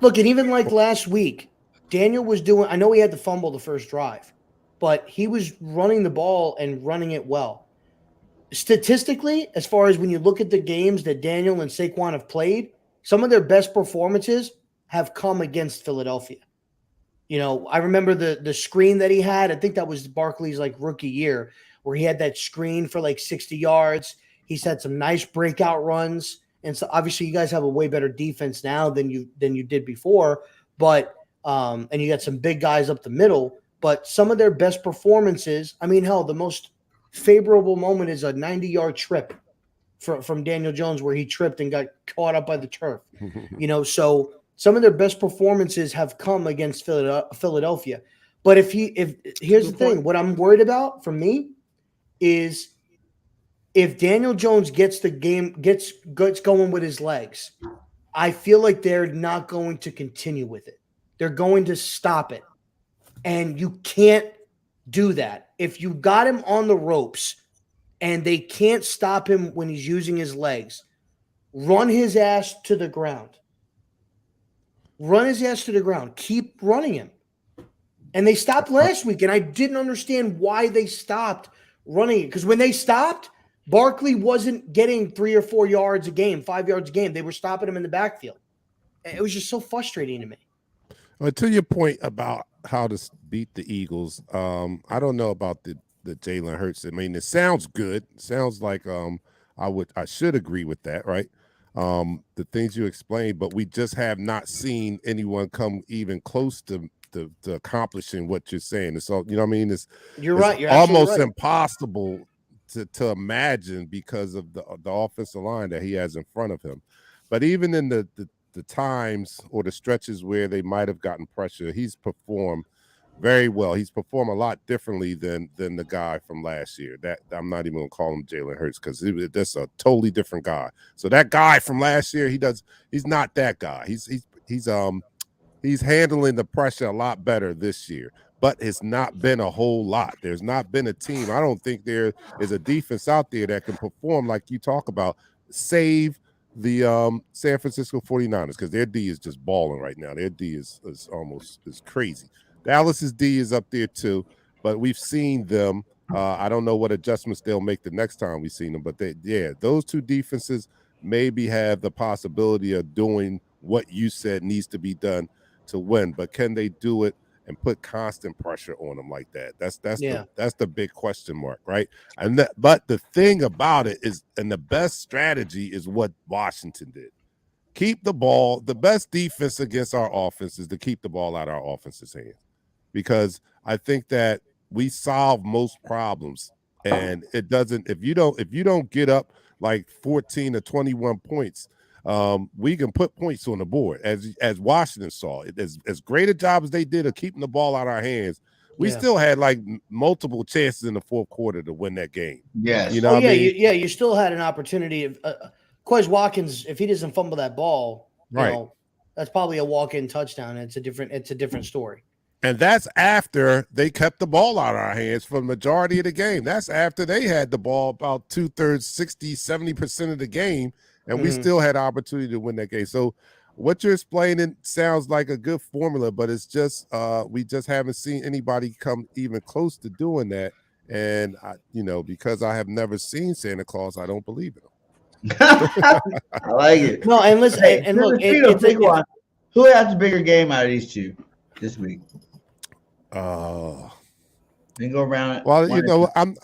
Look, and even like last week, Daniel was doing, I know he had to fumble the first drive, but he was running the ball and running it well. Statistically, as far as when you look at the games that Daniel and Saquon have played, some of their best performances have come against Philadelphia. You know, I remember the screen that he had. I think that was Barkley's like rookie year where he had that screen for like 60 yards. He's had some nice breakout runs. And so obviously you guys have a way better defense now than you did before. But and you got some big guys up the middle. But some of their best performances, I mean, hell, the most favorable moment is a 90-yard trip from Daniel Jones where he tripped and got caught up by the turf. You know, so some of their best performances have come against Philadelphia. But if here's the thing, what I'm worried about for me is if Daniel Jones gets the game, gets going with his legs, I feel like they're not going to continue with it. They're going to stop it. And you can't do that. If you got him on the ropes and they can't stop him when he's using his legs, run his ass to the ground. Run his ass to the ground. Keep running him. And they stopped last week, and I didn't understand why they stopped running it. Because when they stopped, Barkley wasn't getting 3 or 4 yards a game, 5 yards a game. They were stopping him in the backfield. It was just so frustrating to me. Well, to your point about how to beat the Eagles, I don't know about the Jalen Hurts. I mean, it sounds good. It sounds like I should agree with that, right? The things you explained, but we just have not seen anyone come even close to accomplishing what you're saying. It's all, you know what I mean? You're right. You're almost right. impossible to imagine because of the offensive line that he has in front of him. But even in the times or the stretches where they might have gotten pressure, he's performed very well. He's performed a lot differently than the guy from last year. That I'm not even gonna call him Jalen Hurts because that's a totally different guy. So that guy from last year, he's not that guy. He's handling the pressure a lot better this year, but it's not been a whole lot. There's not been a team. I don't think there is a defense out there that can perform like you talk about, save the San Francisco 49ers, because their D is just balling right now. Their D is almost crazy. Dallas's D is up there too, but we've seen them. I don't know what adjustments they'll make the next time we see them, but those two defenses maybe have the possibility of doing what you said needs to be done to win. But can they do it and put constant pressure on them like that? That's the big question mark, right? But the thing about it is, and the best strategy is what Washington did. Keep the ball. The best defense against our offense is to keep the ball out of our offense's hands, because I think that we solve most problems, and it doesn't. If you don't get up like 14 or 21 points, we can put points on the board, as Washington saw. As great a job as they did of keeping the ball out of our hands, we still had like multiple chances in the fourth quarter to win that game. Yes. You know what I mean? You still had an opportunity. Of Quez Watkins, if he doesn't fumble that ball, right, you know, that's probably a walk-in touchdown. It's a different story. And that's after they kept the ball out of our hands for the majority of the game. That's after they had the ball about 2/3, 60, 70% of the game, and we still had opportunity to win that game. So what you're explaining sounds like a good formula, but it's just we just haven't seen anybody come even close to doing that. And because I have never seen Santa Claus, I don't believe in him. I like it. No, and listen, Hey, and look, who has the bigger game out of these two this week? Then go around. Well, I'm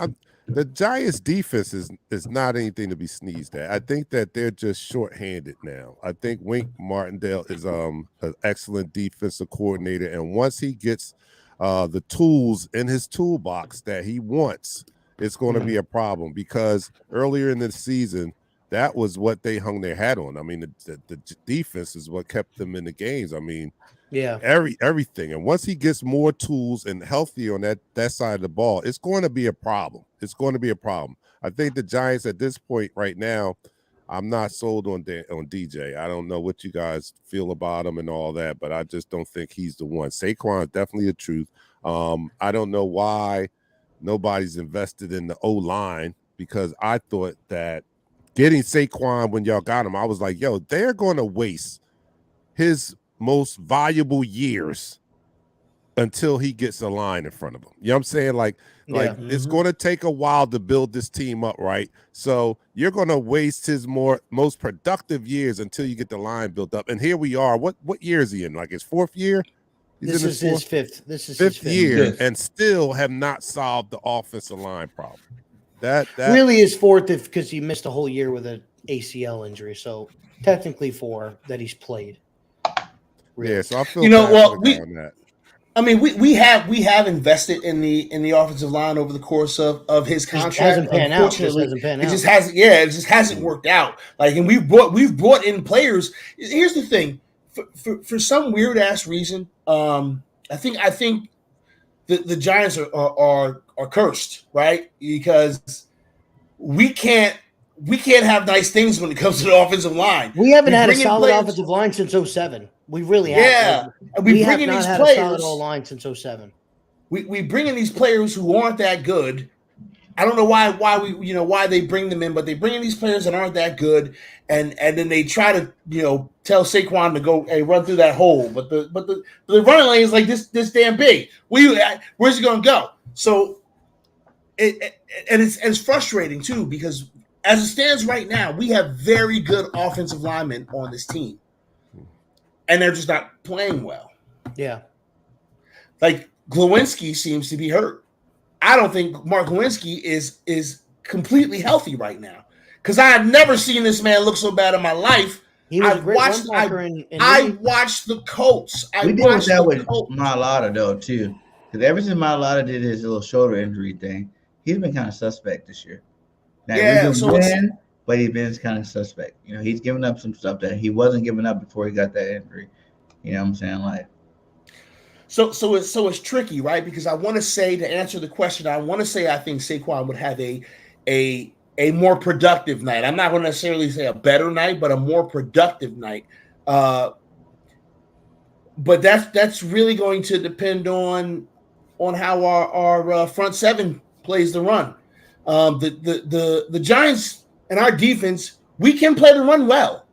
the Giants' defense is not anything to be sneezed at. I think that they're just shorthanded now. I think Wink Martindale is an excellent defensive coordinator, and once he gets the tools in his toolbox that he wants, it's going to be a problem, because earlier in the season, that was what they hung their hat on. I mean, the defense is what kept them in the games. I mean, everything. And once he gets more tools and healthier on that side of the ball, it's going to be a problem. It's going to be a problem. I think the Giants at this point right now, I'm not sold on DJ. I don't know what you guys feel about him and all that, but I just don't think he's the one. Saquon is definitely the truth. I don't know why nobody's invested in the O-line because I thought that getting Saquon when y'all got him, I was like, yo, they're going to waste his most valuable years until he gets a line in front of him. You know what I'm saying? Like it's going to take a while to build this team up, right? So you're going to waste his most productive years until you get the line built up. And here we are. What year is he in? Like his fourth year? This is his fifth. This is fifth his year, and still have not solved the offensive line problem. That really is fourth because he missed a whole year with an ACL injury. So technically 4 that he's played. Really. Yeah, so I feel on that. I mean, we have invested in the offensive line over the course of his contract. Unfortunately, it just hasn't worked out. Like, and we've brought in players. Here's the thing, for some weird ass reason, I think the Giants are cursed, right? Because we can't have nice things when it comes to the offensive line. We haven't had a solid offensive line since 2007. We really have. Yeah, we have not had a solid O-line since 2007. We bring in these players who aren't that good. I don't know why they bring them in, but they bring in these players that aren't that good, and then they try to tell Saquon to go, hey, run through that hole, but the running lane is like this damn big. Where's it gonna go? So it's frustrating too, because as it stands right now, we have very good offensive linemen on this team, and they're just not playing well. Yeah, like Glowinski seems to be hurt. I don't think Mark Lewinsky is completely healthy right now, because I have never seen this man look so bad in my life. I watched the Colts. We deal with that with Mailata though too, because ever since Mailata did his little shoulder injury thing, he's been kind of suspect this year. Now, but he's been kind of suspect. He's given up some stuff that he wasn't giving up before he got that injury. You know what I'm saying? Like. So it's tricky, right? Because I want to say, to answer the question, I think Saquon would have a more productive night. I'm not going to necessarily say a better night, but a more productive night. But that's really going to depend on how our front seven plays the run. The Giants and our defense, we can play the run well.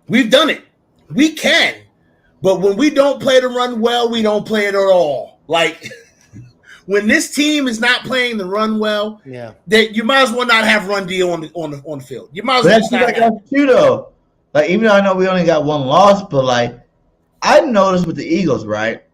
We've done it. We can. But when we don't play the run well, we don't play it at all. Like, when this team is not playing the run well, that you might as well not have run D on the field. You might as well not have it. Too, though. Like, even though I know we only got one loss, but like, I noticed with the Eagles, right?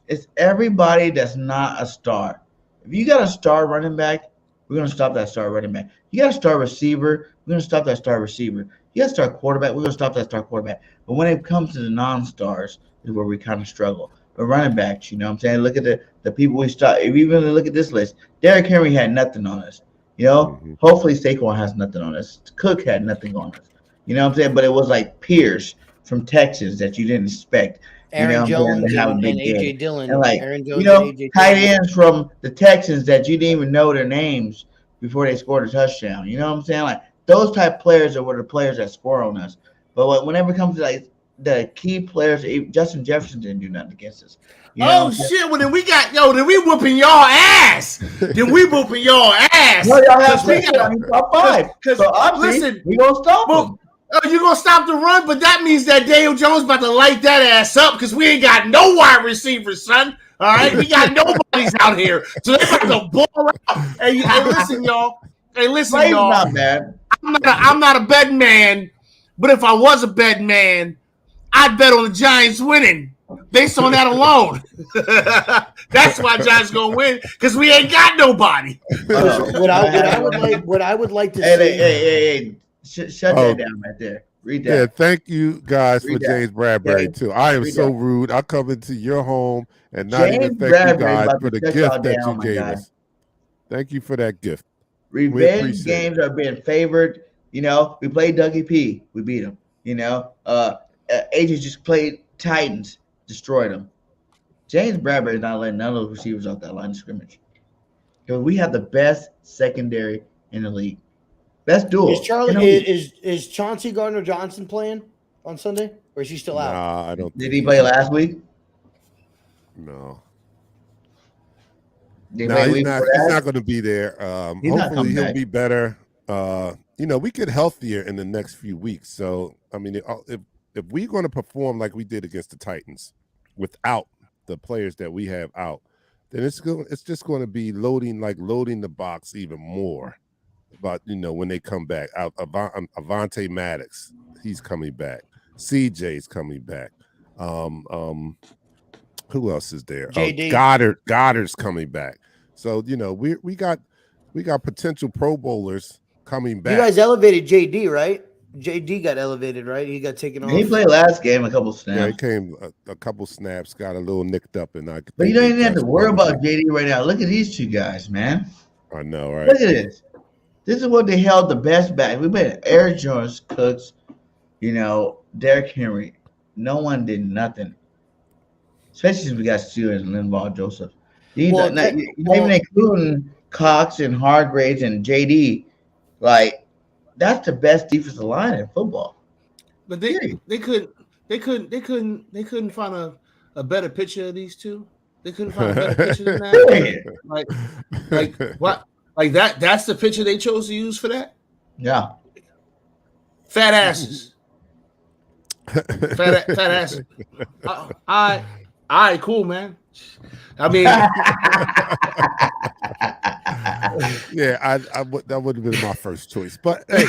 It's everybody that's not a star. If you got a star running back, we're gonna stop that star running back. You got a star receiver, we're gonna stop that star receiver. You got to start quarterback. We're going to stop that star quarterback. But when it comes to the non-stars is where we kind of struggle. But running backs, you know what I'm saying? Look at the people we start. If you even look at this list, Derrick Henry had nothing on us. Hopefully Saquon has nothing on us. Cook had nothing on us. You know what I'm saying? But it was like Pierce from Texas that you didn't expect. Aaron Jones and A.J. Dillon. And like, Aaron Jones and A.J. tight ends from the Texans that you didn't even know their names before they scored a touchdown. You know what I'm saying? Like, those type players are the players that score on us. But whenever it comes to like the key players, Justin Jefferson didn't do nothing against us. Shit! Well, then we whooping y'all ass. Then we whooping y'all ass. No, y'all have top 5. So obviously, we gonna stop them. Oh, you gonna stop the run? But that means that Daniel Jones about to light that ass up, because we ain't got no wide receivers, son. All right, we got nobody's out here, so they got the ball out. Hey, listen, y'all. Not bad. I'm not a betting man, but if I was a betting man, I'd bet on the Giants winning based on that alone. That's why Giants gonna win, because we ain't got nobody. What I would like to see. Hey! Shut that down right there. Read that. Yeah, thank you guys for James Bradbury too. I am so rude. I come into your home and not even thank you guys for the gift that you gave us. Thank you for that gift. Revenge games are being favored. We played Dougie P. We beat him. AJ just played Titans, destroyed them. James Bradbury is not letting none of those receivers off that line of scrimmage. Because we have the best secondary in the league. Best duel. Is Chauncey Gardner-Johnson playing on Sunday? Or is he still out? Nah, I don't. Did he play last week? No. They No, play he's week not. for He's that. not going to be there. He's not Hopefully, coming he'll back. be better. We get healthier in the next few weeks. So, I mean, if we're going to perform like we did against the Titans, without the players that we have out, then it's just going to be loading the box even more. But when they come back, Avante Maddox, he's coming back. CJ's coming back. Who else is there? JD. Goddard's coming back. So we got potential Pro Bowlers coming back. You guys elevated JD, right? JD got elevated, right? He got taken off. He played last game a couple snaps. Yeah, he came a couple snaps, got a little nicked up, and But you don't even have to worry about JD right now. Look at these two guys, man. I know, right? Look at this. This is what they held the best back. We been Eric Jones, Cooks, Derrick Henry. No one did nothing. Especially since we got Steelers and Linval Joseph. You're not even including Cox and Hargraves and JD. Like, that's the best defensive line in football. But they couldn't find a better picture of these two. They couldn't find a better picture than that. like what? Like that's the picture they chose to use for that? Yeah. Fat asses. fat asses. All right, cool, man. I mean, yeah, that would have been my first choice, but hey.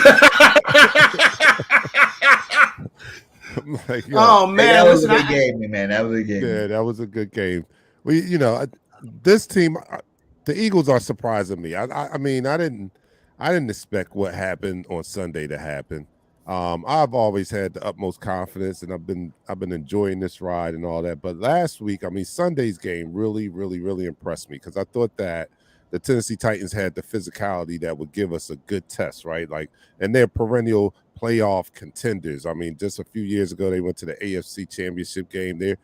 Oh man, that was a good game, man. That was a game. Yeah, that was a good game. This team, the Eagles are surprising me. I mean, I didn't expect what happened on Sunday to happen. I've always had the utmost confidence, and I've been enjoying this ride and all that. But last week, I mean, Sunday's game really, really, really impressed me because I thought that the Tennessee Titans had the physicality that would give us a good test, right? And they're perennial playoff contenders. I mean, just a few years ago, they went to the AFC Championship game. They're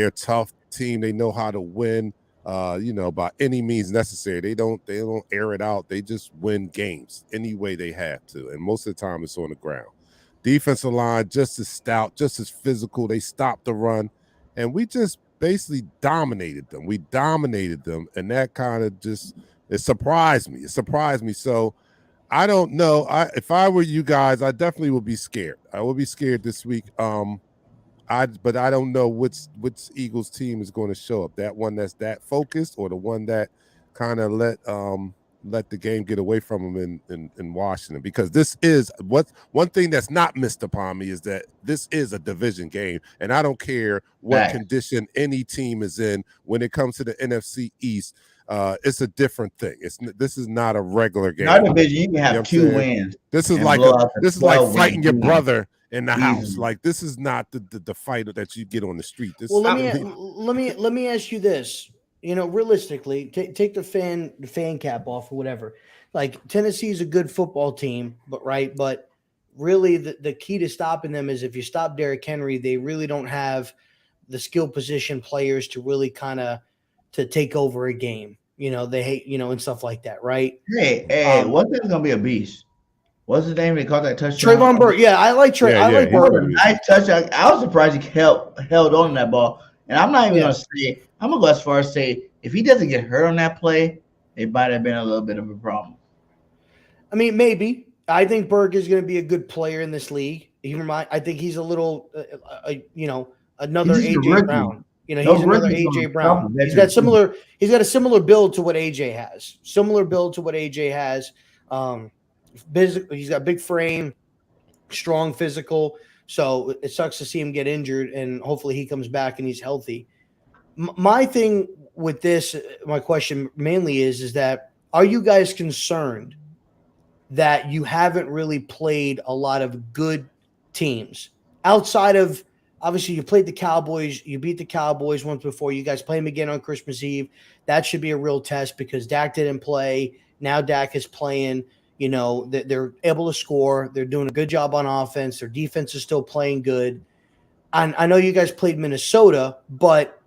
a tough team. They know how to win. By any means necessary. They don't air it out. They just win games any way they have to, and most of the time it's on the ground. Defensive line just as stout, just as physical. They stopped the run, and we just basically dominated them. We dominated them, and that kind of it surprised me. So I don't know. If I were you guys, I definitely would be scared. I would be scared this week. But I don't know which Eagles team is going to show up. That one that's that focused, or the one that kind of let the game get away from them in Washington. Because this is one thing that's not missed upon me is that this is a division game, and I don't care what condition any team is in when it comes to the NFC East. It's a different thing. This is not a regular game. Our division, you can have two wins. This is like fighting your brother in the house. Like, this is not the fight that you get on the street. Let me ask you this. Realistically, take the fan cap off or whatever. Like, Tennessee is a good football team, but really the key to stopping them is if you stop Derrick Henry, they really don't have the skill position players to really kind of to take over a game. They hate, and stuff like that, right? Hey, what's gonna be a beast? What's his name? They caught that touchdown. Trayvon Burke. Yeah, I like Trey. I like Burke. Nice touchdown. I was surprised he held on that ball. And I'm not even gonna say. I'm gonna go as far as say if he doesn't get hurt on that play, it might have been a little bit of a problem. I mean, maybe. I think Burke is going to be a good player in this league. I think he's a little, another AJ Brown. He's another AJ Brown. He's got a similar build to what AJ has. He's got big frame, strong physical. So it sucks to see him get injured, and hopefully he comes back and he's healthy. My thing with this, my question mainly is that are you guys concerned that you haven't really played a lot of good teams outside of, obviously you played the Cowboys, you beat the Cowboys once before, you guys play them again on Christmas Eve. That should be a real test because Dak didn't play. Now Dak is playing. They're able to score. They're doing a good job on offense. Their defense is still playing good. And I know you guys played Minnesota, but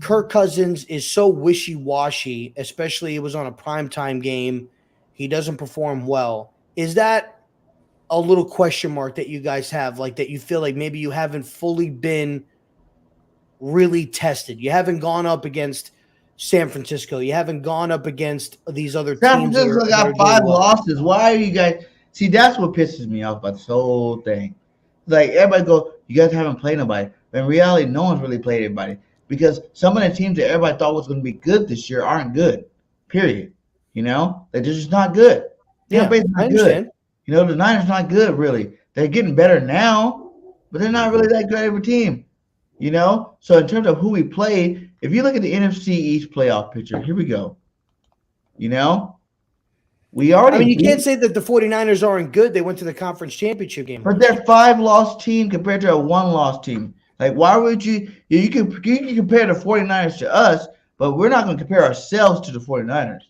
Kirk Cousins is so wishy-washy, especially it was on a primetime game. He doesn't perform well. Is that a little question mark that you guys have, like that you feel like maybe you haven't fully been really tested? You haven't gone up against San Francisco. You haven't gone up against these other San teams. Francisco that are got 5 doing well. losses. Why are you guys? See, that's what pisses me off about this whole thing. Like everybody go, you guys haven't played nobody. But in reality, no one's really played anybody because some of the teams that everybody thought was going to be good this year aren't good. Period. You know, they're just not good. Yeah, Bay's not I understand. good. You know, the Niners not good really. They're getting better now, but they're not really that good of a team. You know, so in terms of who we played, if you look at the NFC East playoff picture, here we go. You know, we already. I mean, you can't say that the 49ers aren't good. They went to the conference championship game. But they're 5-loss team compared to a 1-loss team. Like, why would you can compare the 49ers to us, but we're not going to compare ourselves to the 49ers.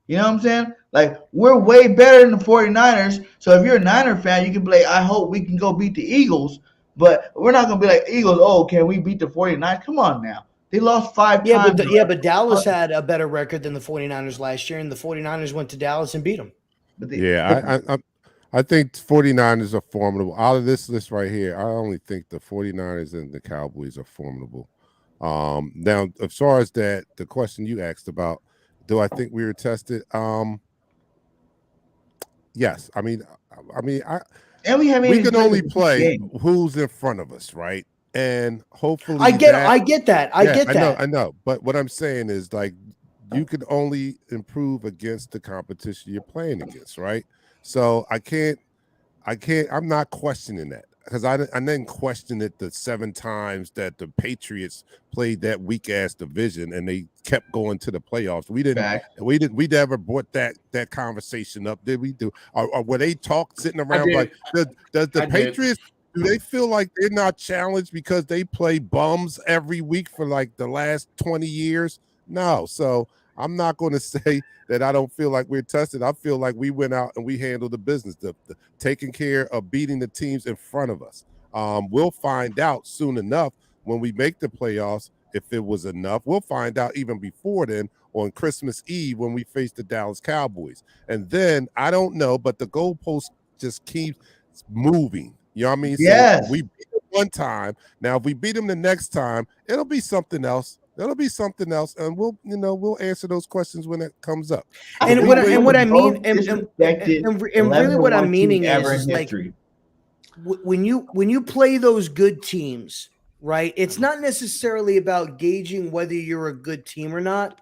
You know what I'm saying? Like, we're way better than the 49ers. So if you're a Niner fan, you can be like, I hope we can go beat the Eagles. But we're not going to be like, Eagles, oh, can we beat the 49ers? Come on now. They lost 5 times. But Dallas had a better record than the 49ers last year, and the 49ers went to Dallas and beat them. I think 49ers are formidable. Out of this list right here, I only think the 49ers and the Cowboys are formidable. Now, as far as that, the question you asked about, do I think we were tested? Yes. I mean, we can only play who's in front of us, right? And hopefully, I get that. I know. But what I'm saying is, like, you can only improve against the competition you're playing against, right? So I'm not questioning that because I didn't question it the 7 times that the Patriots played that weak ass division and they kept going to the playoffs. We never brought that conversation up, did we? Or were they sitting around like, does the Patriots? Do they feel like they're not challenged because they play bums every week for like the last 20 years? No. So I'm not going to say that I don't feel like we're tested. I feel like we went out and we handled the business, the taking care of beating the teams in front of us. We'll find out soon enough when we make the playoffs if it was enough. We'll find out even before then on Christmas Eve when we face the Dallas Cowboys. And then I don't know, but the goalpost just keeps moving. You know what I mean? Yes. So we beat them one time. Now, if we beat them the next time, it'll be something else. That'll be something else, and we'll answer those questions when it comes up. And what I mean, and really what I'm meaning is like when you play those good teams, right? It's not necessarily about gauging whether you're a good team or not,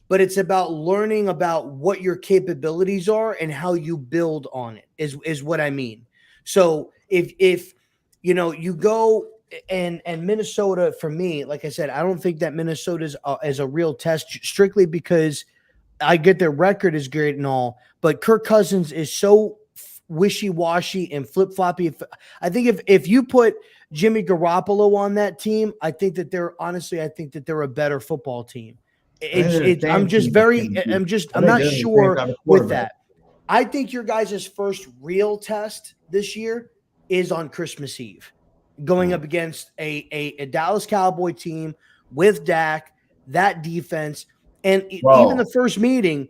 but it's about learning about what your capabilities are and how you build on it. Is what I mean. So if you go. And Minnesota, for me, like I said, I don't think that Minnesota is a real test strictly because I get their record is great and all, but Kirk Cousins is so wishy-washy and flip-floppy. I think if you put Jimmy Garoppolo on that team, I think that they're a better football team. I'm not sure with that. I think your guys' first real test this year is on Christmas Eve, going up against a Dallas Cowboy team with Dak, that defense. And even the first meeting,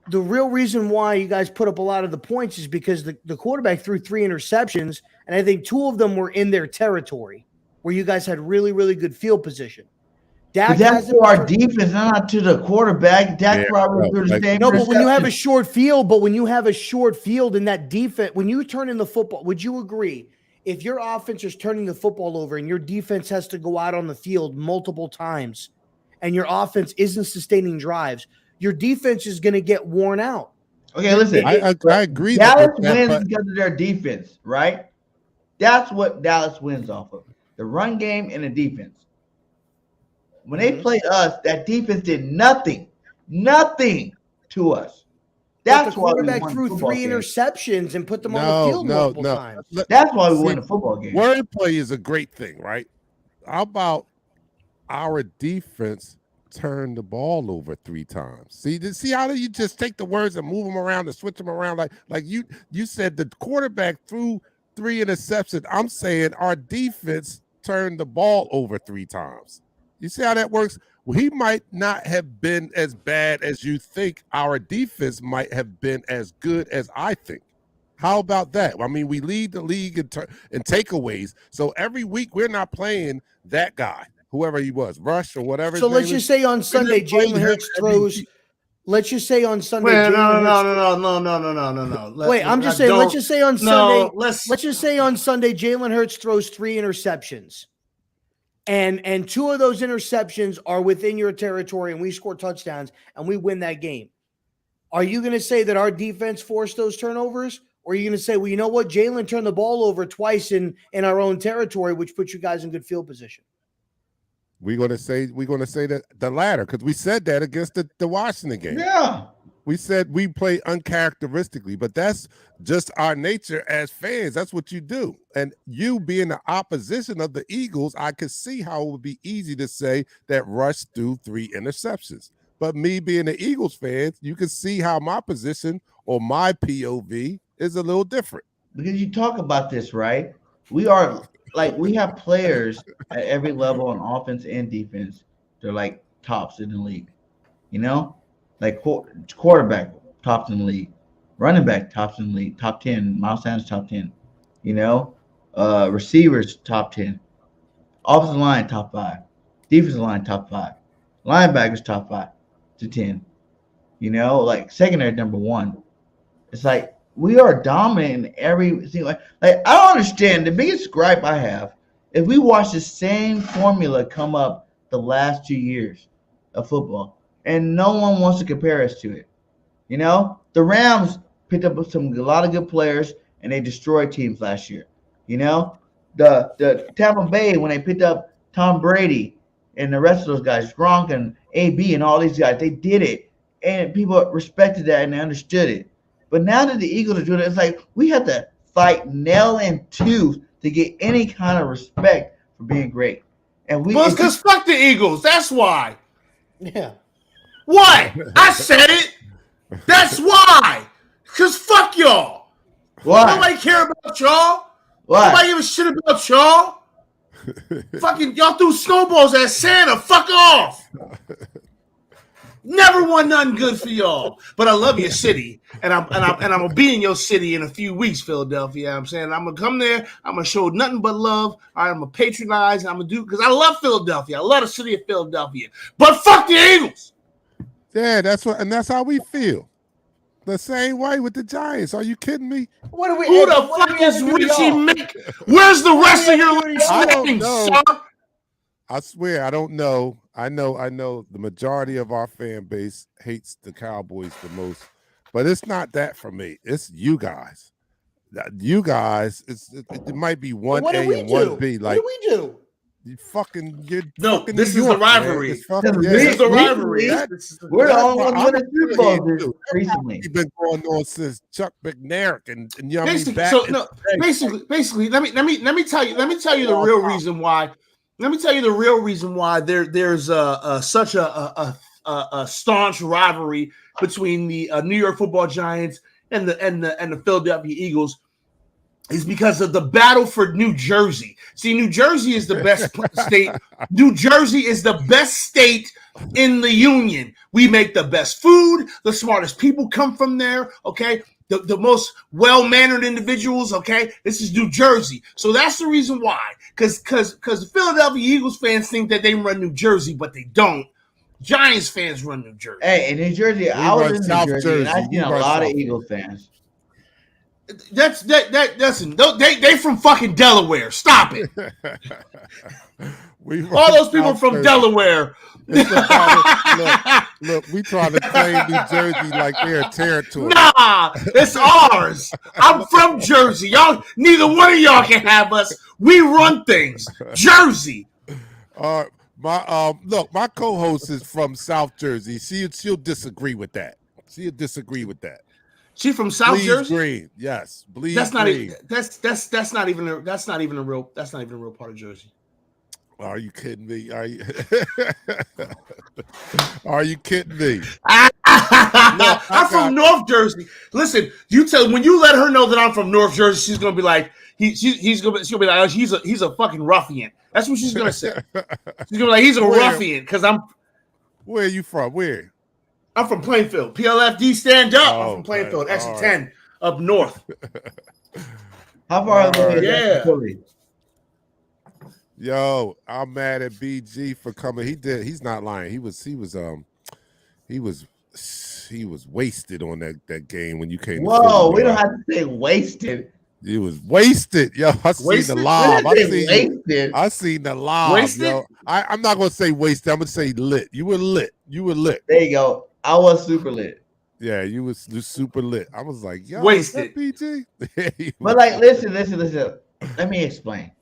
the real reason why you guys put up a lot of the points is because the quarterback threw 3 interceptions, and I think 2 of them were in their territory where you guys had really, really good field position. That's to our defense, not to the quarterback. Dak probably threw the same. No, but when you have a short field in that defense, when you turn in the football, would you agree? If your offense is turning the football over and your defense has to go out on the field multiple times and your offense isn't sustaining drives, your defense is going to get worn out. Okay, listen. I agree. Dallas wins because of their defense, right? That's what Dallas wins off of. The run game and the defense. When they played us, that defense did nothing to us. That's why the quarterback threw 3 interceptions and put them on the field multiple times. That's why we won the football game. Wordplay is a great thing, right? How about our defense turned the ball over 3 times? See how do you just take the words and move them around and switch them around? Like you said the quarterback threw 3 interceptions. I'm saying our defense turned the ball over 3 times. You see how that works? Well, he might not have been as bad as you think. Our defense might have been as good as I think. How about that? I mean, we lead the league in takeaways. So every week we're not playing that guy. whoever he was, Rush or whatever. So let's just say on Sunday, Jalen Hurts throws. Let's just say on Sunday. Wait, Jalen no. Wait, I'm just saying. Let's just say on Sunday. Let's just say on Sunday, Jalen Hurts throws 3 interceptions, and 2 of those interceptions are within your territory, and we score touchdowns, and we win that game. Are you going to say that our defense forced those turnovers, or are you going to say, well, you know what, Jalen turned the ball over twice in our own territory, which puts you guys in good field position? We're gonna say that the latter, because we said that against the Washington game. Yeah. We said we play uncharacteristically, but that's just our nature as fans. That's what you do. And you being the opposition of the Eagles, I could see how it would be easy to say that Rush threw 3 interceptions. But me being the Eagles fan, you can see how my position or my POV is a little different. Because you talk about this, right? We have players at every level on offense and defense. They're like tops in the league, you know, like quarterback tops in the league, running back tops in the league, top 10. Miles Sanders top 10, you know, receivers top 10, offensive line top 5, defensive line top 5, linebackers top 5 to 10, you know, like secondary number 1. It's like we are dominant in every single. Like I don't understand. The biggest gripe I have is we watch the same formula come up the last 2 years of football, and no one wants to compare us to it. You know, the Rams picked up a lot of good players, and they destroyed teams last year. You know, the Tampa Bay, when they picked up Tom Brady and the rest of those guys, Gronk and AB and all these guys, they did it, and people respected that and they understood it. But now that the Eagles are doing it, it's like we have to fight nail and tooth to get any kind of respect for being great. And because fuck the Eagles. That's why. Yeah. What? I said it. That's why. Because fuck y'all. Why? Nobody care about y'all. Why? Nobody give a shit about y'all. Fucking y'all threw snowballs at Santa. Fuck off. Never won nothing good for y'all, but I love your city, and I'm gonna be in your city in a few weeks, Philadelphia. You know what I'm saying I'm gonna come there. I'm gonna show nothing but love. I'm gonna patronize. I'm gonna do because I love Philadelphia. I love the city of Philadelphia. But fuck the Eagles. Yeah, that's how we feel. The same way with the Giants. Are you kidding me? What are we? Who the fuck is Richie Mick? Where's the rest of your last name, son? I swear, I don't know. I know the majority of our fan base hates the Cowboys the most, but it's not that for me. It's you guys. You guys, it might be 1A and 1B. Like, what do we do? You fucking, this is the rivalry. This is the rivalry. We're the only ones winning Super Bowls recently. We've been going on since Chuck McNair and you know basically, let me tell you the real reason why. Let me tell you the real reason why there's such a staunch rivalry between the New York Football Giants and the Philadelphia Eagles is because of the battle for New Jersey. See, New Jersey is the best state. New Jersey is the best state in the union. We make the best food. The smartest people come from there. Okay. The most well-mannered individuals, okay? This is New Jersey. So that's the reason why. Because the Philadelphia Eagles fans think that they run New Jersy, but they don't. Giants fans run New Jersey. Hey, in New Jersey, I was in New Jersey, and I've seen a lot of Eagles fans. That's they from fucking Delaware. Stop it. All those people from Delaware. Look, we trying to claim New Jersey like they're a territory. Nah, it's ours. I'm from Jersey. Y'all, neither one of y'all can have us. We run things. Jersey. My co-host is from South Jersey. She'll disagree with that. She from South Jersey? Green. Yes. Bleed that's not green. that's not even a real part of Jersey. Are you kidding me? Are you kidding me? I'm from North Jersey. Listen, when you let her know that I'm from North Jersey, she's gonna be like, she'll be like, oh, he's a fucking ruffian. That's what she's gonna say. She's gonna be like, he's a ruffian because I'm. Where are you from? Where? I'm from Plainfield. PLFD, stand up. I'm from Plainfield. Exit 10 up north. How far away is that from Philly? Yo, I'm mad at BG for coming. He's not lying. He was wasted on that game when you came to Philly. Whoa, we don't have to say wasted. He was wasted, yo. I seen the live. I seen the live, Wasted? yo. I'm not gonna say wasted. I'm gonna say lit. You were lit. There you go. I was super lit. Yeah, you was super lit. I was like, yo, Wasted. BG. But like, listen. Let me explain.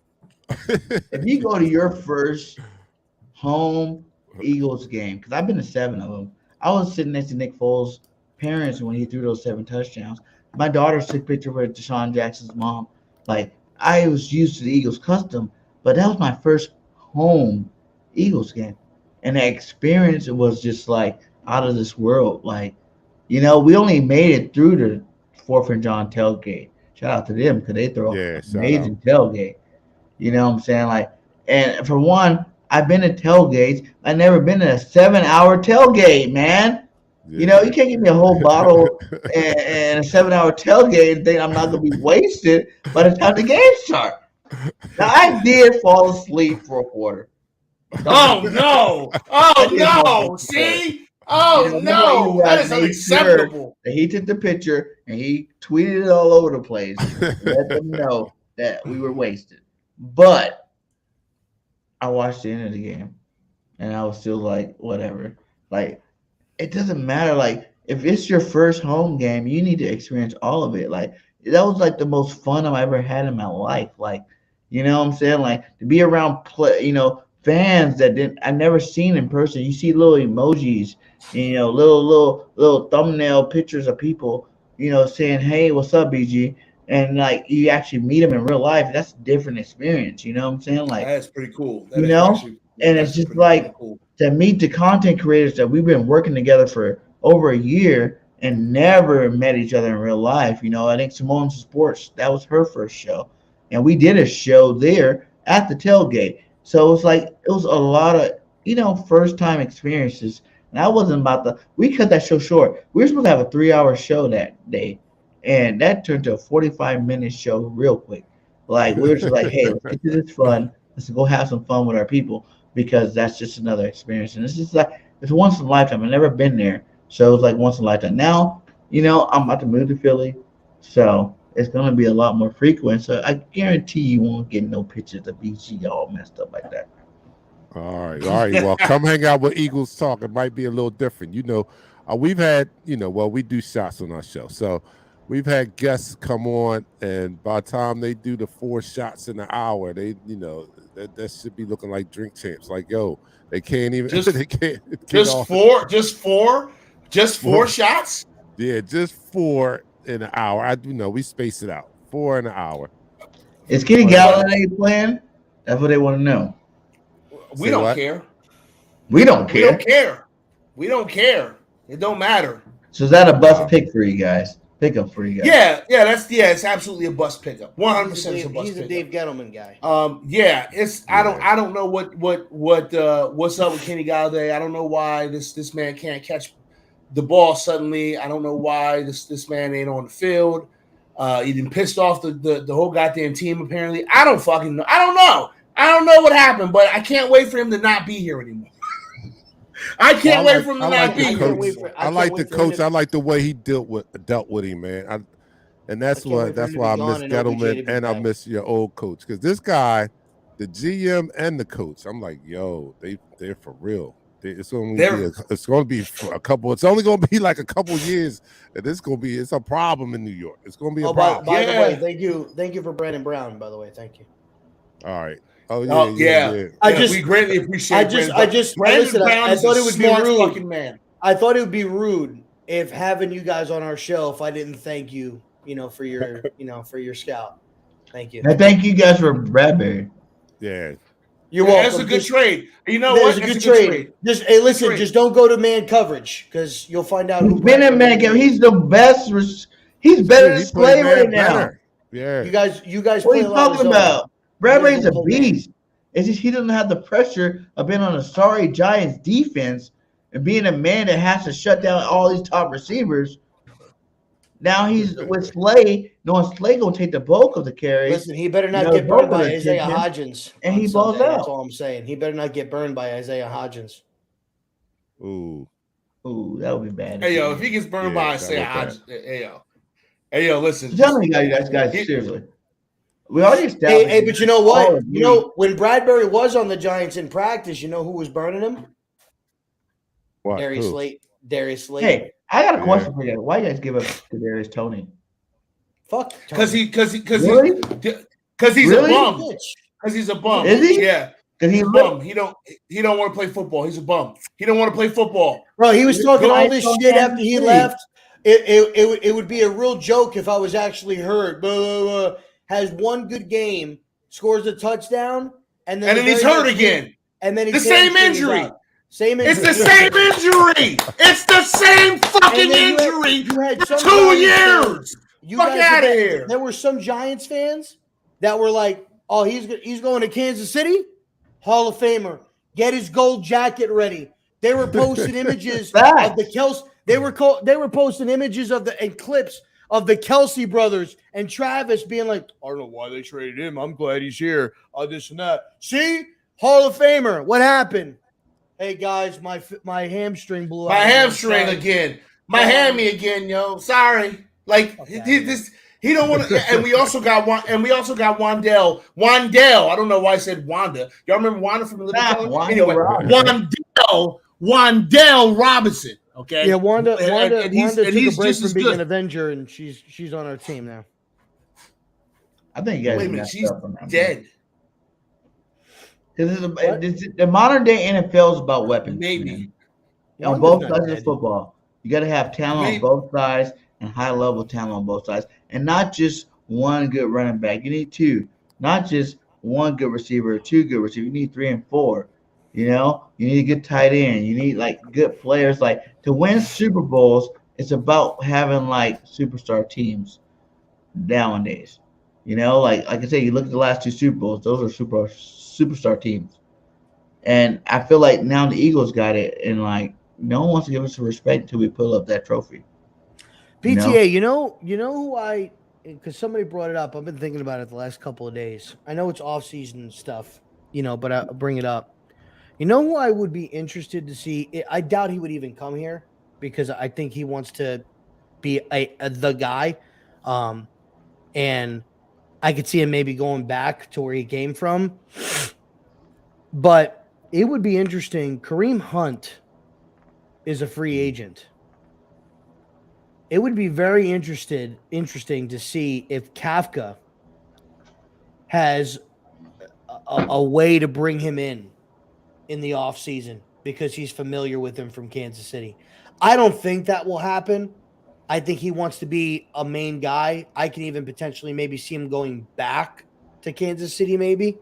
If you go to your first home Eagles game, because I've been to 7 of them, I was sitting next to Nick Foles' parents when he threw those 7 touchdowns. My daughter took a picture with Deshaun Jackson's mom. Like, I was used to the Eagles custom, but that was my first home Eagles game. And the experience, it was just like out of this world. Like, we only made it through the 4th and John tailgate. Shout out to them because they throw amazing tailgate. You know what I'm saying? Like, and for one, I've been to tailgates. I've never been to a 7-hour tailgate, man. Yeah. You can't give me a whole bottle and a 7-hour tailgate and think I'm not going to be wasted by the time the game starts. Now, I did fall asleep for a quarter. Oh no! Oh no! See? Oh no! That is unacceptable. Sure he took the picture and he tweeted it all over the place. Let them know that we were wasted. But I watched the end of the game and I was still like, whatever. Like, it doesn't matter. Like, if it's your first home game, you need to experience all of it. Like, that was like the most fun I've ever had in my life. Like, you know what I'm saying? Like, to be around fans that I never seen in person. You see little emojis, little thumbnail pictures of people, saying, "Hey, what's up, BG?" And like, you actually meet them in real life. That's a different experience. You know what I'm saying? Like, that's pretty cool. And it's just like cool to meet the content creators that we've been working together for over a year and never met each other in real life. I think Simone's Sports, that was her first show. And we did a show there at the tailgate. So it was a lot of, first time experiences. And I wasn't we cut that show short. We were supposed to have a 3-hour show that day. And that turned to a 45-minute show real quick. Like, we were just like, hey, let's get to this fun. Let's go have some fun with our people because that's just another experience. And it's just like, it's once in a lifetime. I've never been there. So it's like once in a lifetime. Now, I'm about to move to Philly. So it's going to be a lot more frequent. So I guarantee you won't get no pictures of BG all messed up like that. All right. Well, come hang out with Eagles Talk. It might be a little different. We've had, we do shots on our show. So we've had guests come on, and by the time they do the 4 shots in an hour, they, that should be looking like drink champs. Like, yo, they can't even. Just four shots. Yeah, just 4 in an hour. We space it out. 4 in an hour. Is Kenny Galladay playing? That's what they want to know. We don't care. We don't care. We don't care. It don't matter. So is that a bust pick for you guys? Pickup for you guys? Yeah. It's absolutely a bust pickup. 100% is a bust pickup. He's a Dave Gettleman guy. I don't know what's up with Kenny Galladay. I don't know why this man can't catch the ball suddenly. I don't know why this man ain't on the field. He done pissed off the whole goddamn team apparently. I don't fucking know. I don't know what happened, but I can't wait for him to not be here anymore. I can't wait for him to not be here. I like the coach. I like the way he dealt with him, man. That's why I miss Gettleman and I miss your old coach. Because this guy, the GM and the coach, I'm like, yo, they're for real. It's going to be for a couple. It's only going to be like a couple years. And it's a problem in New York. It's going to be a problem. By the way, thank you for Brandon Brown. By the way, thank you. All right. Oh yeah. We greatly appreciate. Listen. I thought it would be rude. Fucking man. I thought it would be rude if having you guys on our show, if I didn't thank you, for your, for your scout. Thank you. I thank you guys for Bradbury. Yeah. You're welcome. That's a good trade. You know what? That's a good trade. Just don't go to man coverage because you'll find out who's been in man coverage. He's the best. He's better than Slay right now. Yeah. You guys. What are you talking about? Bradbury's a beast. It's just he doesn't have the pressure of being on a sorry Giants defense and being a man that has to shut down all these top receivers. Now he's with Slay. Knowing Slay gonna take the bulk of the carries. Listen, he better not You know, get burned both by of the Isaiah attention, Hodgins. and on he balls Sunday. That's out. all I'm saying. He better not get burned by Isaiah Hodgins. Ooh. Ooh, that would be bad. Hey yo, if he gets burned by Isaiah Hodgins, hey yo, listen. Tell me, guys, seriously. We already established. Hey, but you know what? You know, when Bradbury was on the Giants in practice, you know who was burning him? What? Darius Who? Slate. Darius Slate. Hey, I got a question for you guys. Why you guys give up to Darius Tony? Fuck. Because Tony. he's Really? a bum. Because he's a bum. Is he? Yeah. Because He's a bum. He don't want to play football. He's a bum. He don't want to play football. Bro, he was talking all this Giants shit don't after he have left. It would be a real joke if I was actually hurt. Has one good game, scores a touchdown, and then he's hurt again. And then the same injury. Same injury. It's the same injury. It's the same fucking injury. You had some 2 years. Fuck out of here. There were some Giants fans that were like, "Oh, he's going to Kansas City, Hall of Famer. Get his gold jacket ready." They were posting images of the Kelsey. They were posting images of and clips of the Kelsey brothers and Travis being like, "I don't know why they traded him. I'm glad he's here. This and that. See, Hall of Famer. What happened? Hey guys, my hamstring blew out. My hamstring again. My hammy again, yo. Sorry. Like he don't want to. And we also got Wandell. Wandell. I don't know why I said Wanda. Y'all remember Wanda from the Living Color? Anyway, Wandell Robinson. Okay. Yeah, Wanda took a break from being good. an Avenger, and she's on our team now. I think you guys. Wait a minute, she's dead. Because the modern day NFL is about weapons. Maybe. On both sides of football, you got to have talent on both sides and high level talent on both sides, and not just one good running back. You need two, not just one good receiver or two good receivers. You need 3 and 4. You know, you need a good tight end. You need like good players. Like to win Super Bowls, it's about having like superstar teams nowadays. You know, like I said, you look at the last 2 Super Bowls; those are superstar teams. And I feel like now the Eagles got it, and like no one wants to give us some respect until we pull up that trophy. PTA, you know who because somebody brought it up. I've been thinking about it the last couple of days. I know it's off-season stuff, but I'll bring it up. You know who I would be interested to see? I doubt he would even come here because I think he wants to be the guy. And I could see him maybe going back to where he came from. But it would be interesting. Kareem Hunt is a free agent. It would be very interesting to see if Kafka has a way to bring him in the offseason because he's familiar with him from Kansas City. I don't think that will happen. I think he wants to be a main guy. I can even potentially maybe see him going back to Kansas City maybe.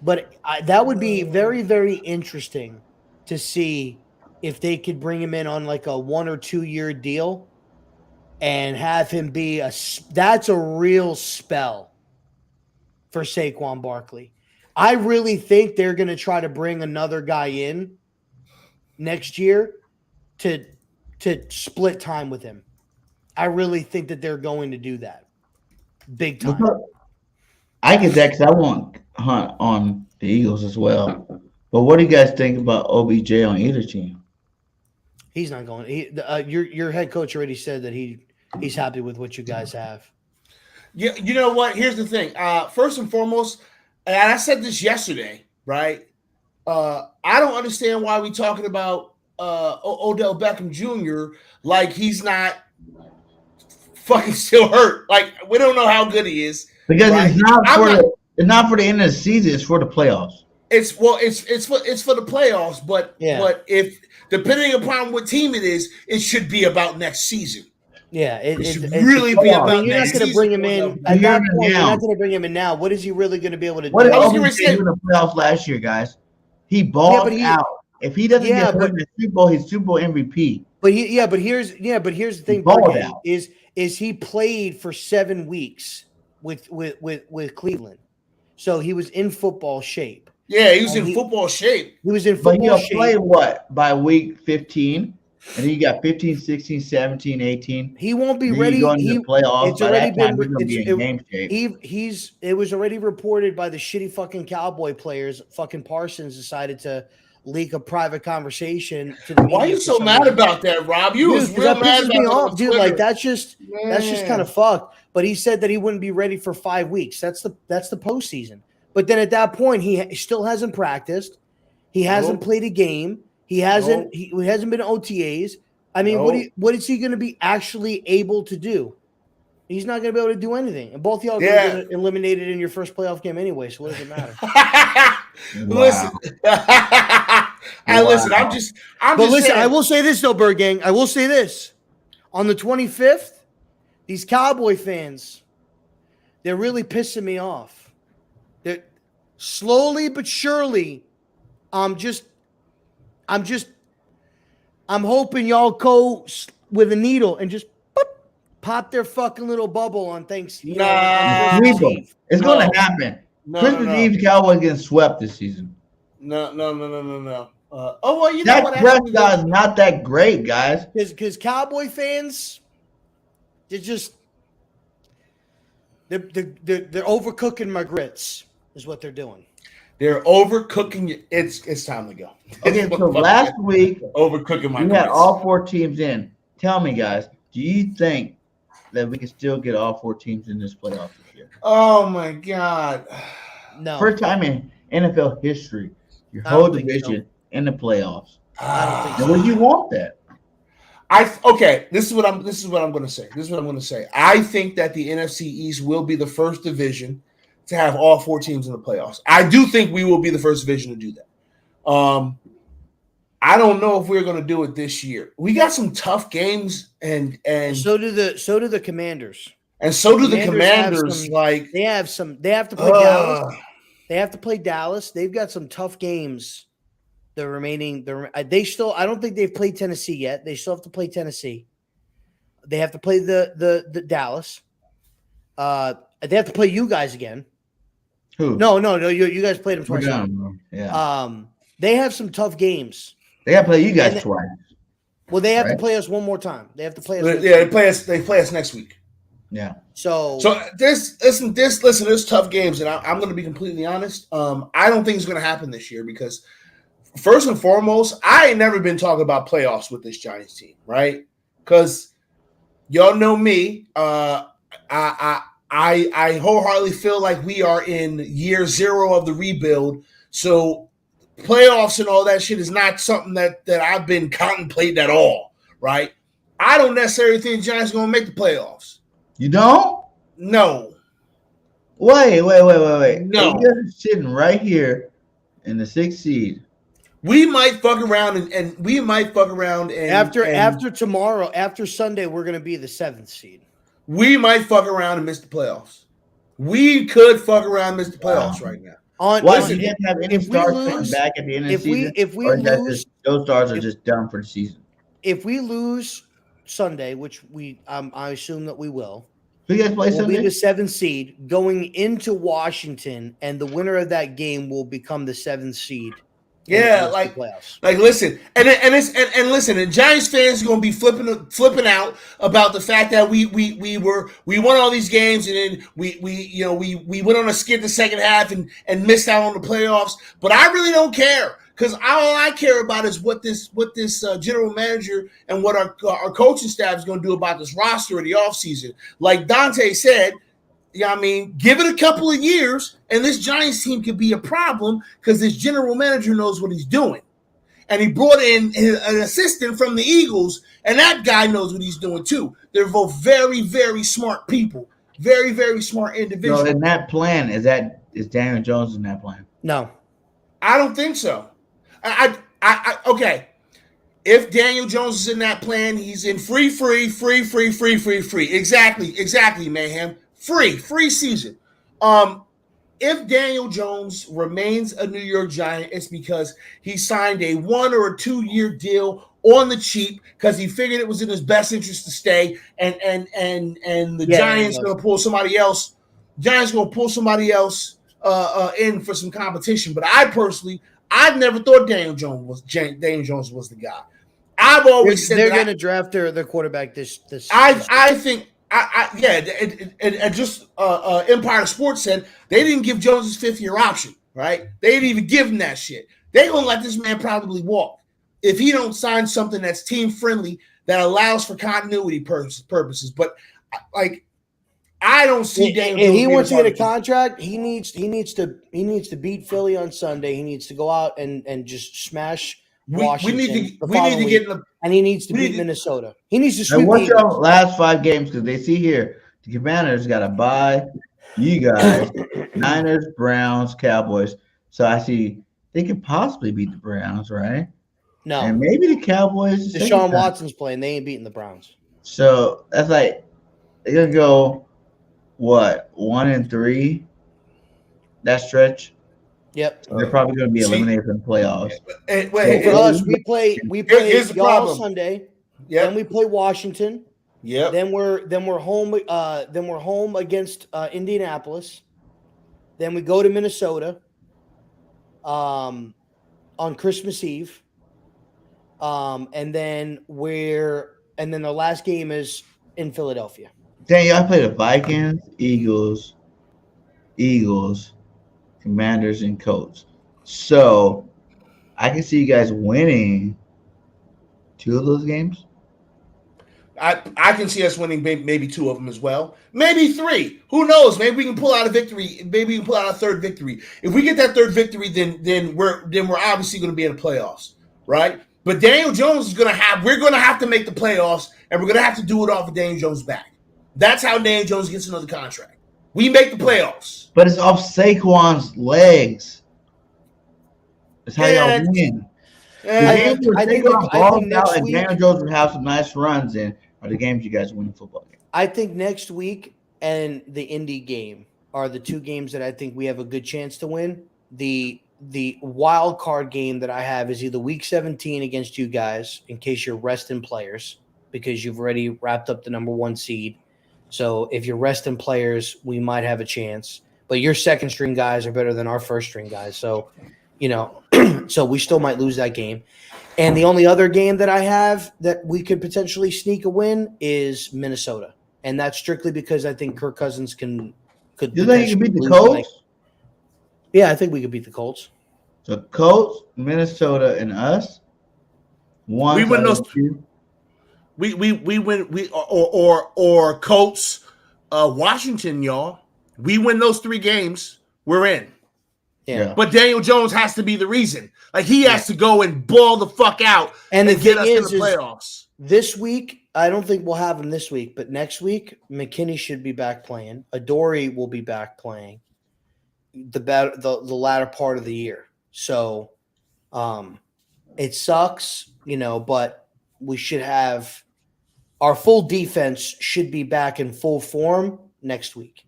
But that would be very, very interesting to see if they could bring him in on like a 1 or 2 year deal and have him be that's a real spell for Saquon Barkley. I really think they're going to try to bring another guy in next year to split time with him. I really think that they're going to do that big time. I get that because I want Hunt on the Eagles as well. But what do you guys think about OBJ on either team? He's not going. Your head coach already said that he's happy with what you guys have. Yeah, you know what? Here's the thing. First and foremost, and I said this yesterday, right? I don't understand why we're talking about Odell Beckham Jr. like he's not fucking still hurt. Like we don't know how good he is because right? It's not for the end of the season. It's for the playoffs. It's for the playoffs. But if depending upon what team it is, it should be about next season. Yeah, it should really be about. You're not going to bring him in at that point. You're not going to bring him in now. What is he really going to be able to do? What did OBJ do in the playoffs last year, guys? He balled out. If he doesn't get hurt in the Super Bowl, he's Super Bowl MVP. But here's the thing. Bergen, is he played for 7 weeks with Cleveland, so he was in football shape. Yeah, he was in football shape. He was in football shape. But he'll play what by week 15? And then you got 15, 16, 17, 18. He won't be Then ready. You go into the playoffs. It's By already that time, been. he's going to be in game shape. It was already reported by the shitty fucking Cowboy players. Fucking Parsons decided to leak a private conversation to the media. Why are you so mad about that, Rob? You was real that mad pisses about me that off, on dude. Twitter. Like that's just kind of fucked. But he said that he wouldn't be ready for 5 weeks. That's the postseason. But then at that point, he still hasn't practiced. He hasn't played a game. He hasn't been OTAs. I mean, what is he going to be actually able to do? He's not going to be able to do anything. And both y'all are going to get eliminated in your first playoff game anyway. So what does it matter? Listen, listen. Listen. I will say this though, Bird Gang. I will say this: on the 25th, these Cowboy fans, they're really pissing me off. They're slowly but surely. I'm hoping y'all go with a needle and just pop their fucking little bubble on Thanksgiving. It's going to happen. Christmas Eve, Cowboys getting swept this season. No. You know what? That Prescott is not that great, guys. Because Cowboy fans, they're overcooking my grits, is what they're doing. They're overcooking you. It's time to go. Okay, so last week, overcooking my. We had all 4 teams in. Tell me, guys, do you think that we can still get all 4 teams in this playoff this year? Oh my God! No. First time in NFL history, your whole division in the playoffs. I don't think so. Would you want that? This is what I'm going to say. I think that the NFC East will be the first division to have all 4 teams in the playoffs. I do think we will be the first division to do that. I don't know if we're going to do it this year. We got some tough games, and so do the Commanders. And so do the Commanders. They have to play Dallas. They have to play Dallas. They've got some tough games. I don't think they've played Tennessee yet. They still have to play Tennessee. They have to play the Dallas. They have to play you guys again. Who? No. You guys played them twice. Yeah. They have some tough games. They have to play you guys twice. Well, they have to play us one more time. They have to play us. They play us next week. Yeah. So there's tough games, and I'm going to be completely honest. I don't think it's going to happen this year because first and foremost, I ain't never been talking about playoffs with this Giants team, right? Because y'all know me. I wholeheartedly feel like we are in year 0 of the rebuild. So playoffs and all that shit is not something that I've been contemplating at all, right? I don't necessarily think the Giants are going to make the playoffs. You don't? No. Wait. No. You guys are sitting right here in the 6th seed. We might fuck around and we might fuck around and after tomorrow, after Sunday, we're going to be the 7th seed. We might fuck around and miss the playoffs. We could fuck around and miss the playoffs right now. Why do you have any stars coming back at the end of the season? If we lose, those stars are just done for the season. If we lose Sunday, which I assume that we will, who you guys play Sunday? We'll be the 7th seed going into Washington, and the winner of that game will become the 7th seed. Yeah, listen, and listen, and Giants fans are going to be flipping out about the fact that we won all these games, and then we went on a skid the second half and missed out on the playoffs. But I really don't care because all I care about is what this general manager and what our coaching staff is going to do about this roster in the offseason. Like Dante said. Yeah, I mean, give it a couple of years, and this Giants team could be a problem because this general manager knows what he's doing. And he brought in an assistant from the Eagles, and that guy knows what he's doing too. They're both very, very smart people, very, very smart individuals. So in that plan, is Daniel Jones in that plan? No, I don't think so. Okay. If Daniel Jones is in that plan, he's in free. Exactly, Mayhem. Free season. If Daniel Jones remains a New York Giant, it's because he signed a 1 or 2 year deal on the cheap because he figured it was in his best interest to stay. And the Giants going to pull somebody else. Giants going to pull somebody else in for some competition. But I've never thought Daniel Jones was the guy. I I've always said they're that going to draft their quarterback this. I think just Empire Sports said they didn't give Jones his 5th-year option, right? They didn't even give him that shit. They gonna let this man probably walk if he don't sign something that's team friendly that allows for continuity purposes. But like, I don't see Daniel Jones. He wants to get a contract. He needs to beat Philly on Sunday. He needs to go out and just smash Washington. We need to get in the, and he needs to beat Minnesota. He needs to sweep. And what's your last 5 games? Because they see here the Commanders got to bye. You guys, Niners, Browns, Cowboys. So I see they could possibly beat the Browns, right? No, and maybe the Cowboys. Deshaun Watson's playing. They ain't beating the Browns. So that's like they're gonna go what 1-3 that stretch. Yep, so they're probably going to be eliminated from the playoffs. For us, we play here's the problem. Sunday. Yeah, then we play Washington. Yeah, then we're home. Then we're home against Indianapolis. Then we go to Minnesota. On Christmas Eve. And then the last game is in Philadelphia. Dang, y'all play the Vikings, Eagles, Commanders, and Colts. So I can see you guys winning 2 of those games. I can see us winning maybe 2 of them as well. Maybe 3. Who knows? Maybe we can pull out a victory. Maybe we can pull out a 3rd victory. If we get that 3rd victory, then we're obviously going to be in the playoffs, right? But Daniel Jones we're going to have to make the playoffs, and we're going to have to do it off of Daniel Jones' back. That's how Daniel Jones gets another contract. We make the playoffs. But it's off Saquon's legs. That's how y'all win. I think next week, Daniel Jones will have some nice runs in are the games you guys win in football game. I think next week and the Indy game are the 2 games that I think we have a good chance to win. The wild card game that I have is either week 17 against you guys in case you're resting players because you've already wrapped up the number 1 seed. So if you're resting players, we might have a chance. But your 2nd string guys are better than our 1st string guys. So, so we still might lose that game. And the only other game that I have that we could potentially sneak a win is Minnesota. And that's strictly because I think Kirk Cousins could. You think you can beat the Colts? Yeah, I think we could beat the Colts. So Colts, Minnesota, and us. We win those 2. We win or Colts, Washington, y'all. We win those 3 games, we're in. Yeah. But Daniel Jones has to be the reason. Like he has to go and ball the fuck out and get us in the playoffs. This week, I don't think we'll have him this week, but next week, McKinney should be back playing. Adoree will be back playing the latter part of the year. So it sucks, but we should have our full defense should be back in full form next week.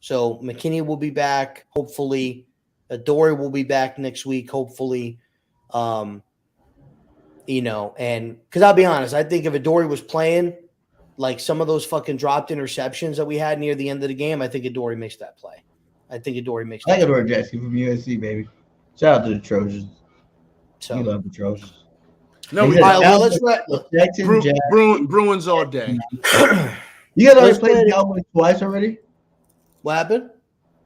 So McKinney will be back, hopefully. Adoree will be back next week, hopefully. And because I'll be honest, I think if Adoree was playing like some of those fucking dropped interceptions that we had near the end of the game, I think Adoree makes that play. I think Adoree makes that play. I like Adoree Jackson from USC, baby. Shout out to the Trojans. So, you love the Trojans. No, let's Bruins all day. You guys already played the Cowboys twice already? What happened?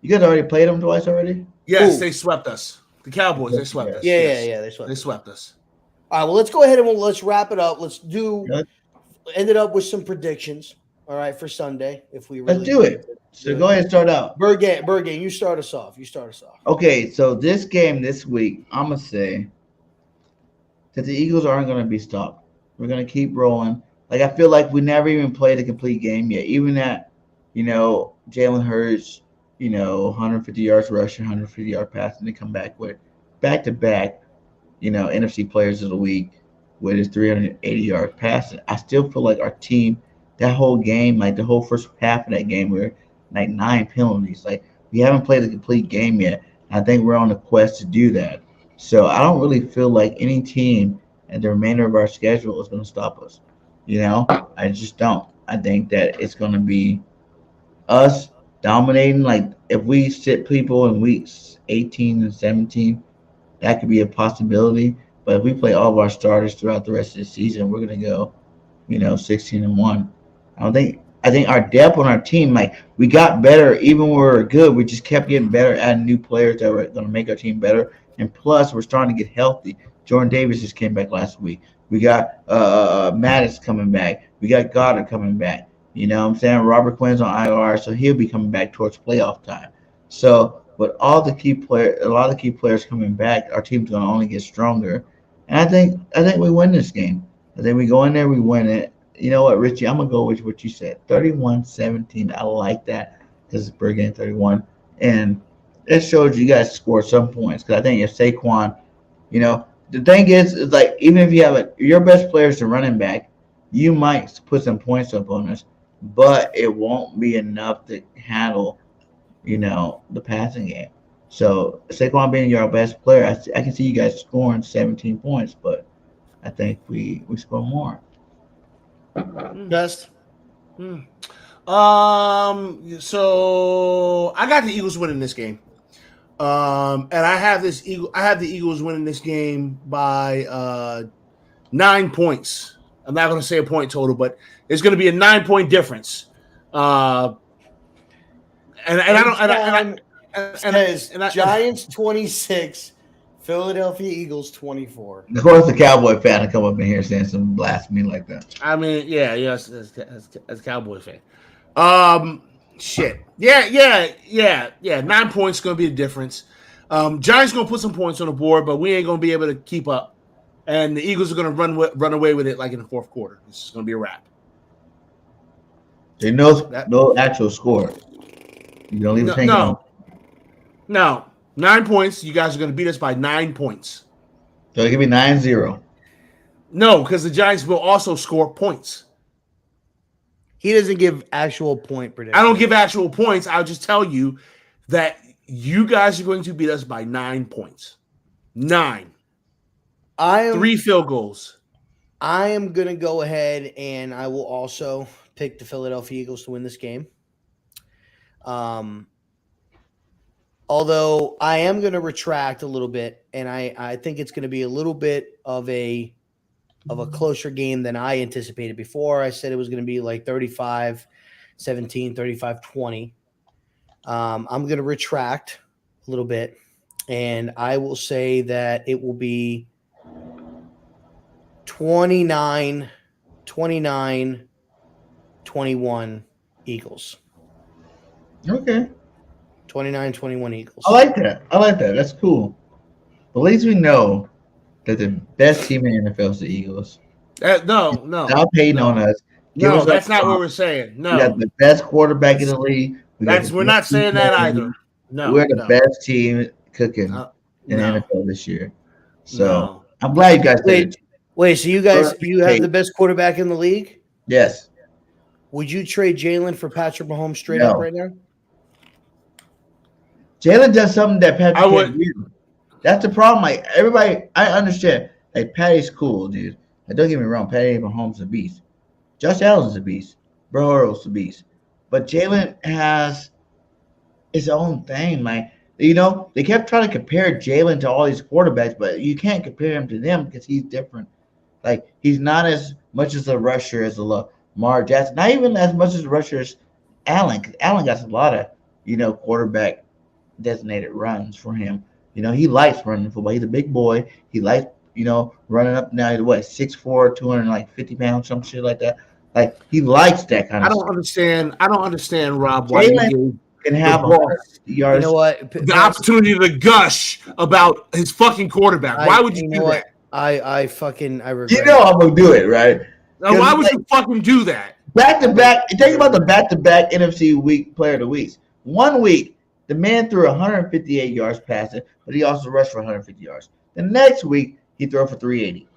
You guys already played them twice already? Yes, they swept us. The Cowboys, they swept us. Yeah, they swept us. All right, well, let's go ahead and let's wrap it up. Let's ended up with some predictions, all right, for Sunday. If we really let's do it. So go ahead and start out. Bergen, you start us off. Okay, so this game this week, I'm going to say that the Eagles aren't going to be stopped. We're going to keep rolling. Like, I feel like we never even played a complete game yet. Even that, Jalen Hurts, 150 yards rushing, 150-yard passing, to come back with back-to-back, NFC Players of the Week with his 380-yard passing. I still feel like our team, that whole game, like the whole first half of that game, we were like 9 penalties. Like, we haven't played a complete game yet. I think we're on the quest to do that. So I don't really feel like any team and the remainder of our schedule is going to stop us. I just don't. I think that it's going to be us dominating. Like, if we sit people in weeks 18 and 17, that could be a possibility. But if we play all of our starters throughout the rest of the season, we're gonna go, 16-1. I think our depth on our team, like we got better even when we were good. We just kept getting better, adding new players that were gonna make our team better. And plus, we're starting to get healthy. Jordan Davis just came back last week. We got Mattis coming back. We got Goddard coming back. You know what I'm saying? Robert Quinn's on IR, so he'll be coming back towards playoff time. So with a lot of the key players coming back, our team's gonna only get stronger. And I think we win this game. I think we go in there, we win it. You know what, Richie? I'm gonna go with what you said. 31-17. I like that because it's per game 31. And it shows you guys score some points. Because I think if Saquon, the thing is like even if you have your best player is the running back, you might put some points up on us, but it won't be enough to handle, the passing game. So Saquon being your best player, I can see you guys scoring 17 points, but I think we score more. Best. So I got the Eagles winning this game. And I have the Eagles winning this game by 9 points. I'm not going to say a point total, but it's going to be a 9-point difference. And Giants 26, Philadelphia Eagles 24. Of course, the Cowboy fan to come up in here saying some blasphemy like that. I mean, as a Cowboy fan. Shit. Yeah. 9 points is going to be the difference. Giants going to put some points on the board, but we ain't going to be able to keep up. And the Eagles are going to run away with it like in the fourth quarter. This is going to be a wrap. There's no actual score. You don't leave it hanging on. No. 9 points. You guys are going to beat us by 9 points. So give me 9-0. No, because the Giants will also score points. He doesn't give actual point prediction. I don't give actual points. I'll just tell you that you guys are going to beat us by 9 points. 9. 3 field goals. I am going to go ahead and I will also pick the Philadelphia Eagles to win this game. Although I am going to retract a little bit, and I think it's going to be a little bit of a closer game than I anticipated before. I said it was going to be like 35-17, 35-20. I'm going to retract a little bit, and I will say that it will be 29-21 Eagles. Okay. 29-21 Eagles. I like that. That's cool. But at least we know that the best team in the NFL is the Eagles. No. Stop hating on us. No, that's not what we're saying. No. We got the best quarterback in the league. We're not saying that either. No. We're the best team cooking in the NFL this year. So I'm glad you guys did it. Wait, so you have the best quarterback in the league? Yes. Would you trade Jalen for Patrick Mahomes straight up right now? Jalen does something that Patrick can't do. That's the problem. Like everybody, I understand. Like Patty's cool, dude. Like, don't get me wrong, Patty Mahomes is a beast. Josh Allen's a beast. Burrow's a beast. But Jalen has his own thing. Like, they kept trying to compare Jalen to all these quarterbacks, but you can't compare him to them because he's different. Like, he's not as much as a rusher as a Lamar Jackson. Not even as much as a rusher as Allen, because Allen got a lot of, quarterback designated runs for him. He likes running football. He's a big boy. He likes, running up now. He's 6'4", 250 pounds, some shit like that. Like, he likes that kind of stuff. I don't understand, Rob, why you can have yards. You know what? The opportunity to gush about his fucking quarterback. Why would you do that? I regret it. I'm gonna do it, right? Now, why would you fucking do that? Back to back. Think about the back-to-back NFC player of the weeks. 1 week, the man threw 158 yards passing, but he also rushed for 150 yards. The next week, he threw for 380.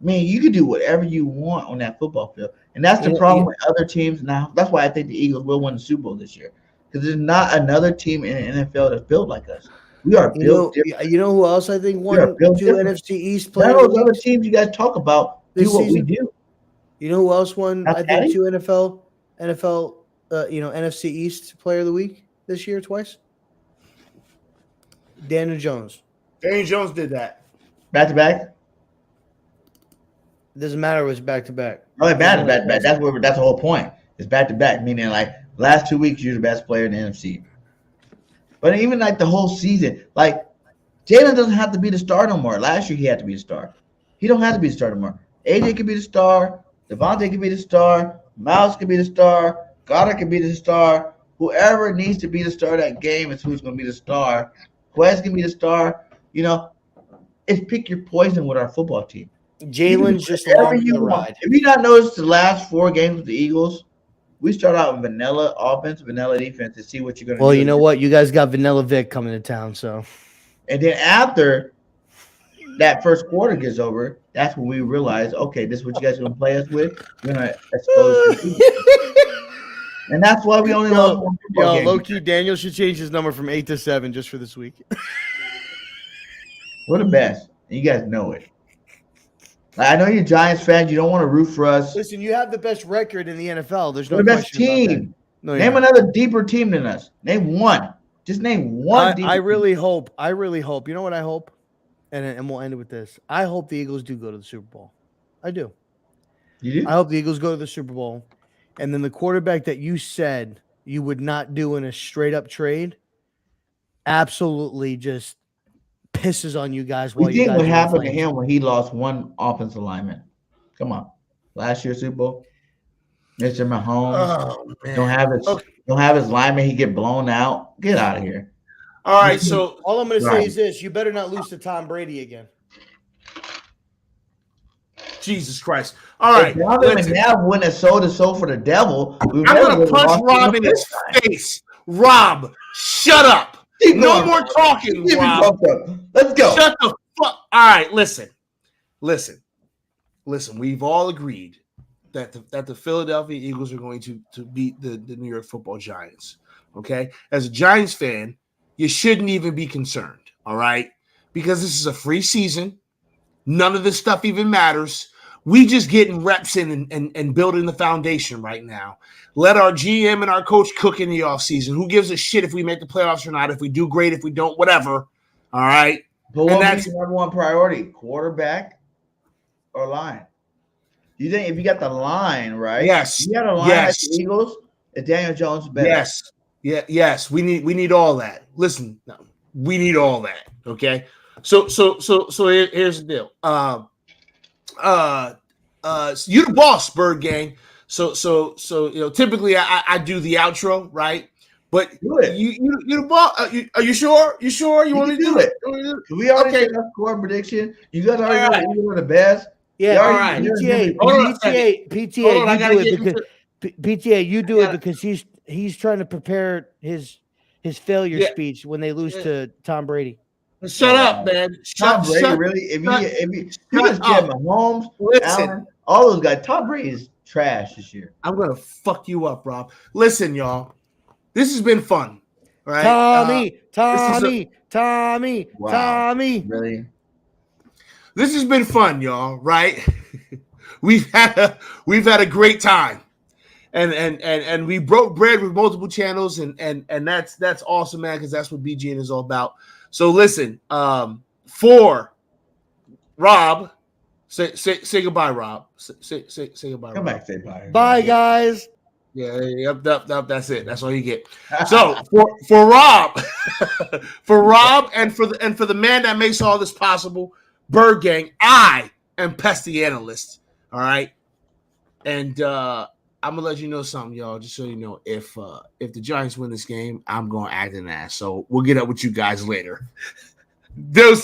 Man, you can do whatever you want on that football field, and that's the problem with other teams now. That's why I think the Eagles will win the Super Bowl this year, because there's not another team in the NFL that's built like us. We are built different. You know who else I think won 2 NFC East players? None of those other teams you guys talk about do what we do. You know who else won? I think 2 NFC East Player of the Week this year twice. Daniel Jones. Daniel Jones did that. Back to back. It doesn't matter what's back to back. Oh, it matters back to back. That's the whole point. It's back to back, meaning like last 2 weeks you're the best player in the NFC. But even like the whole season, like Jalen doesn't have to be the star no more. Last year he had to be the star. He don't have to be the star no more. AJ can be the star. Devontae can be the star. Miles can be the star. Goddard can be the star. Whoever needs to be the star of that game is who's going to be the star. Quez can be the star. You know, it's pick your poison with our football team. Jalen's just along the ride. If you not noticed the last 4 games with the Eagles, we start out with vanilla offense, vanilla defense to see what you're going to do. Well, you know what? You guys got Vanilla Vic coming to town, so. And then after that first quarter gets over, that's when we realize, okay, this is what you guys are going to play us with. We're going to expose you. And that's why we only lost one football game. Low-key, Daniel should change his number from 8 to 7 just for this week. We're the best. And you guys know it. Like, I know you're Giants fans. You don't want to root for us. Listen, you have the best record in the NFL. There's no We're the best question about that. team. No, name another deeper team than us. Name one. Just name one. I really hope. You know what I hope? And we'll end it with this. I hope the Eagles do go to the Super Bowl. I do. You do? I hope the Eagles go to the Super Bowl. And then the quarterback that you said you would not do in a straight-up trade absolutely just pisses on you guys. We think what happened to him when he lost one offensive lineman. Come on. Last year's Super Bowl. Mr. Mahomes. Don't have his lineman. He get blown out. Get out of here. All right, so all I'm going to say is this: you better not lose to Tom Brady again. Jesus Christ! All right, McNabb went and sold his soul for the devil. I'm going to punch Rob in his face. Rob, shut up! No more talking, Rob. Let's go. Shut the fuck. All right, listen. We've all agreed that the Philadelphia Eagles are going to beat the New York Football Giants. Okay, as a Giants fan, you shouldn't even be concerned, all right? Because this is a free season. None of this stuff even matters. We just getting reps in and building the foundation right now. Let our GM and our coach cook in the offseason. Who gives a shit if we make the playoffs or not? If we do, great. If we don't, whatever. All right? But what's the number one priority? Quarterback or line? You think if you got the line, right? Yes. You got a line at the Eagles, is Daniel Jones better? Yes. Yes. We need all that. Listen, we need all that. Okay. So here's the deal. You the boss, Bird Gang. So typically I do the outro, right? But you the boss. Are you sure? You sure you want me to do it? We already did our score prediction. You guys already know you were the best. Yeah, all right. PTA, you do it because he's trying to prepare his failure speech when they lose to Tom Brady. Shut up, man. Tom Brady, really? If you just get Mahomes, Allen, all those guys, Tom Brady is trash this year. I'm gonna fuck you up, Rob. Listen, y'all. This has been fun. Right? Tommy. Really? This has been fun, y'all, right? We've had a great time. And we broke bread with multiple channels, and that's awesome, man, because that's what BGN is all about. So listen, for Rob, say goodbye, Rob. Say goodbye. Come Rob. back, say bye. Bye, guys. Yeah, that's it. That's all you get. So for Rob, and for the man that makes all this possible, Bird Gang, I am Pest the Analyst. All right, and I'm gonna let you know something, y'all. Just so you know, if the Giants win this game, I'm gonna act an ass. So we'll get up with you guys later. Deuces.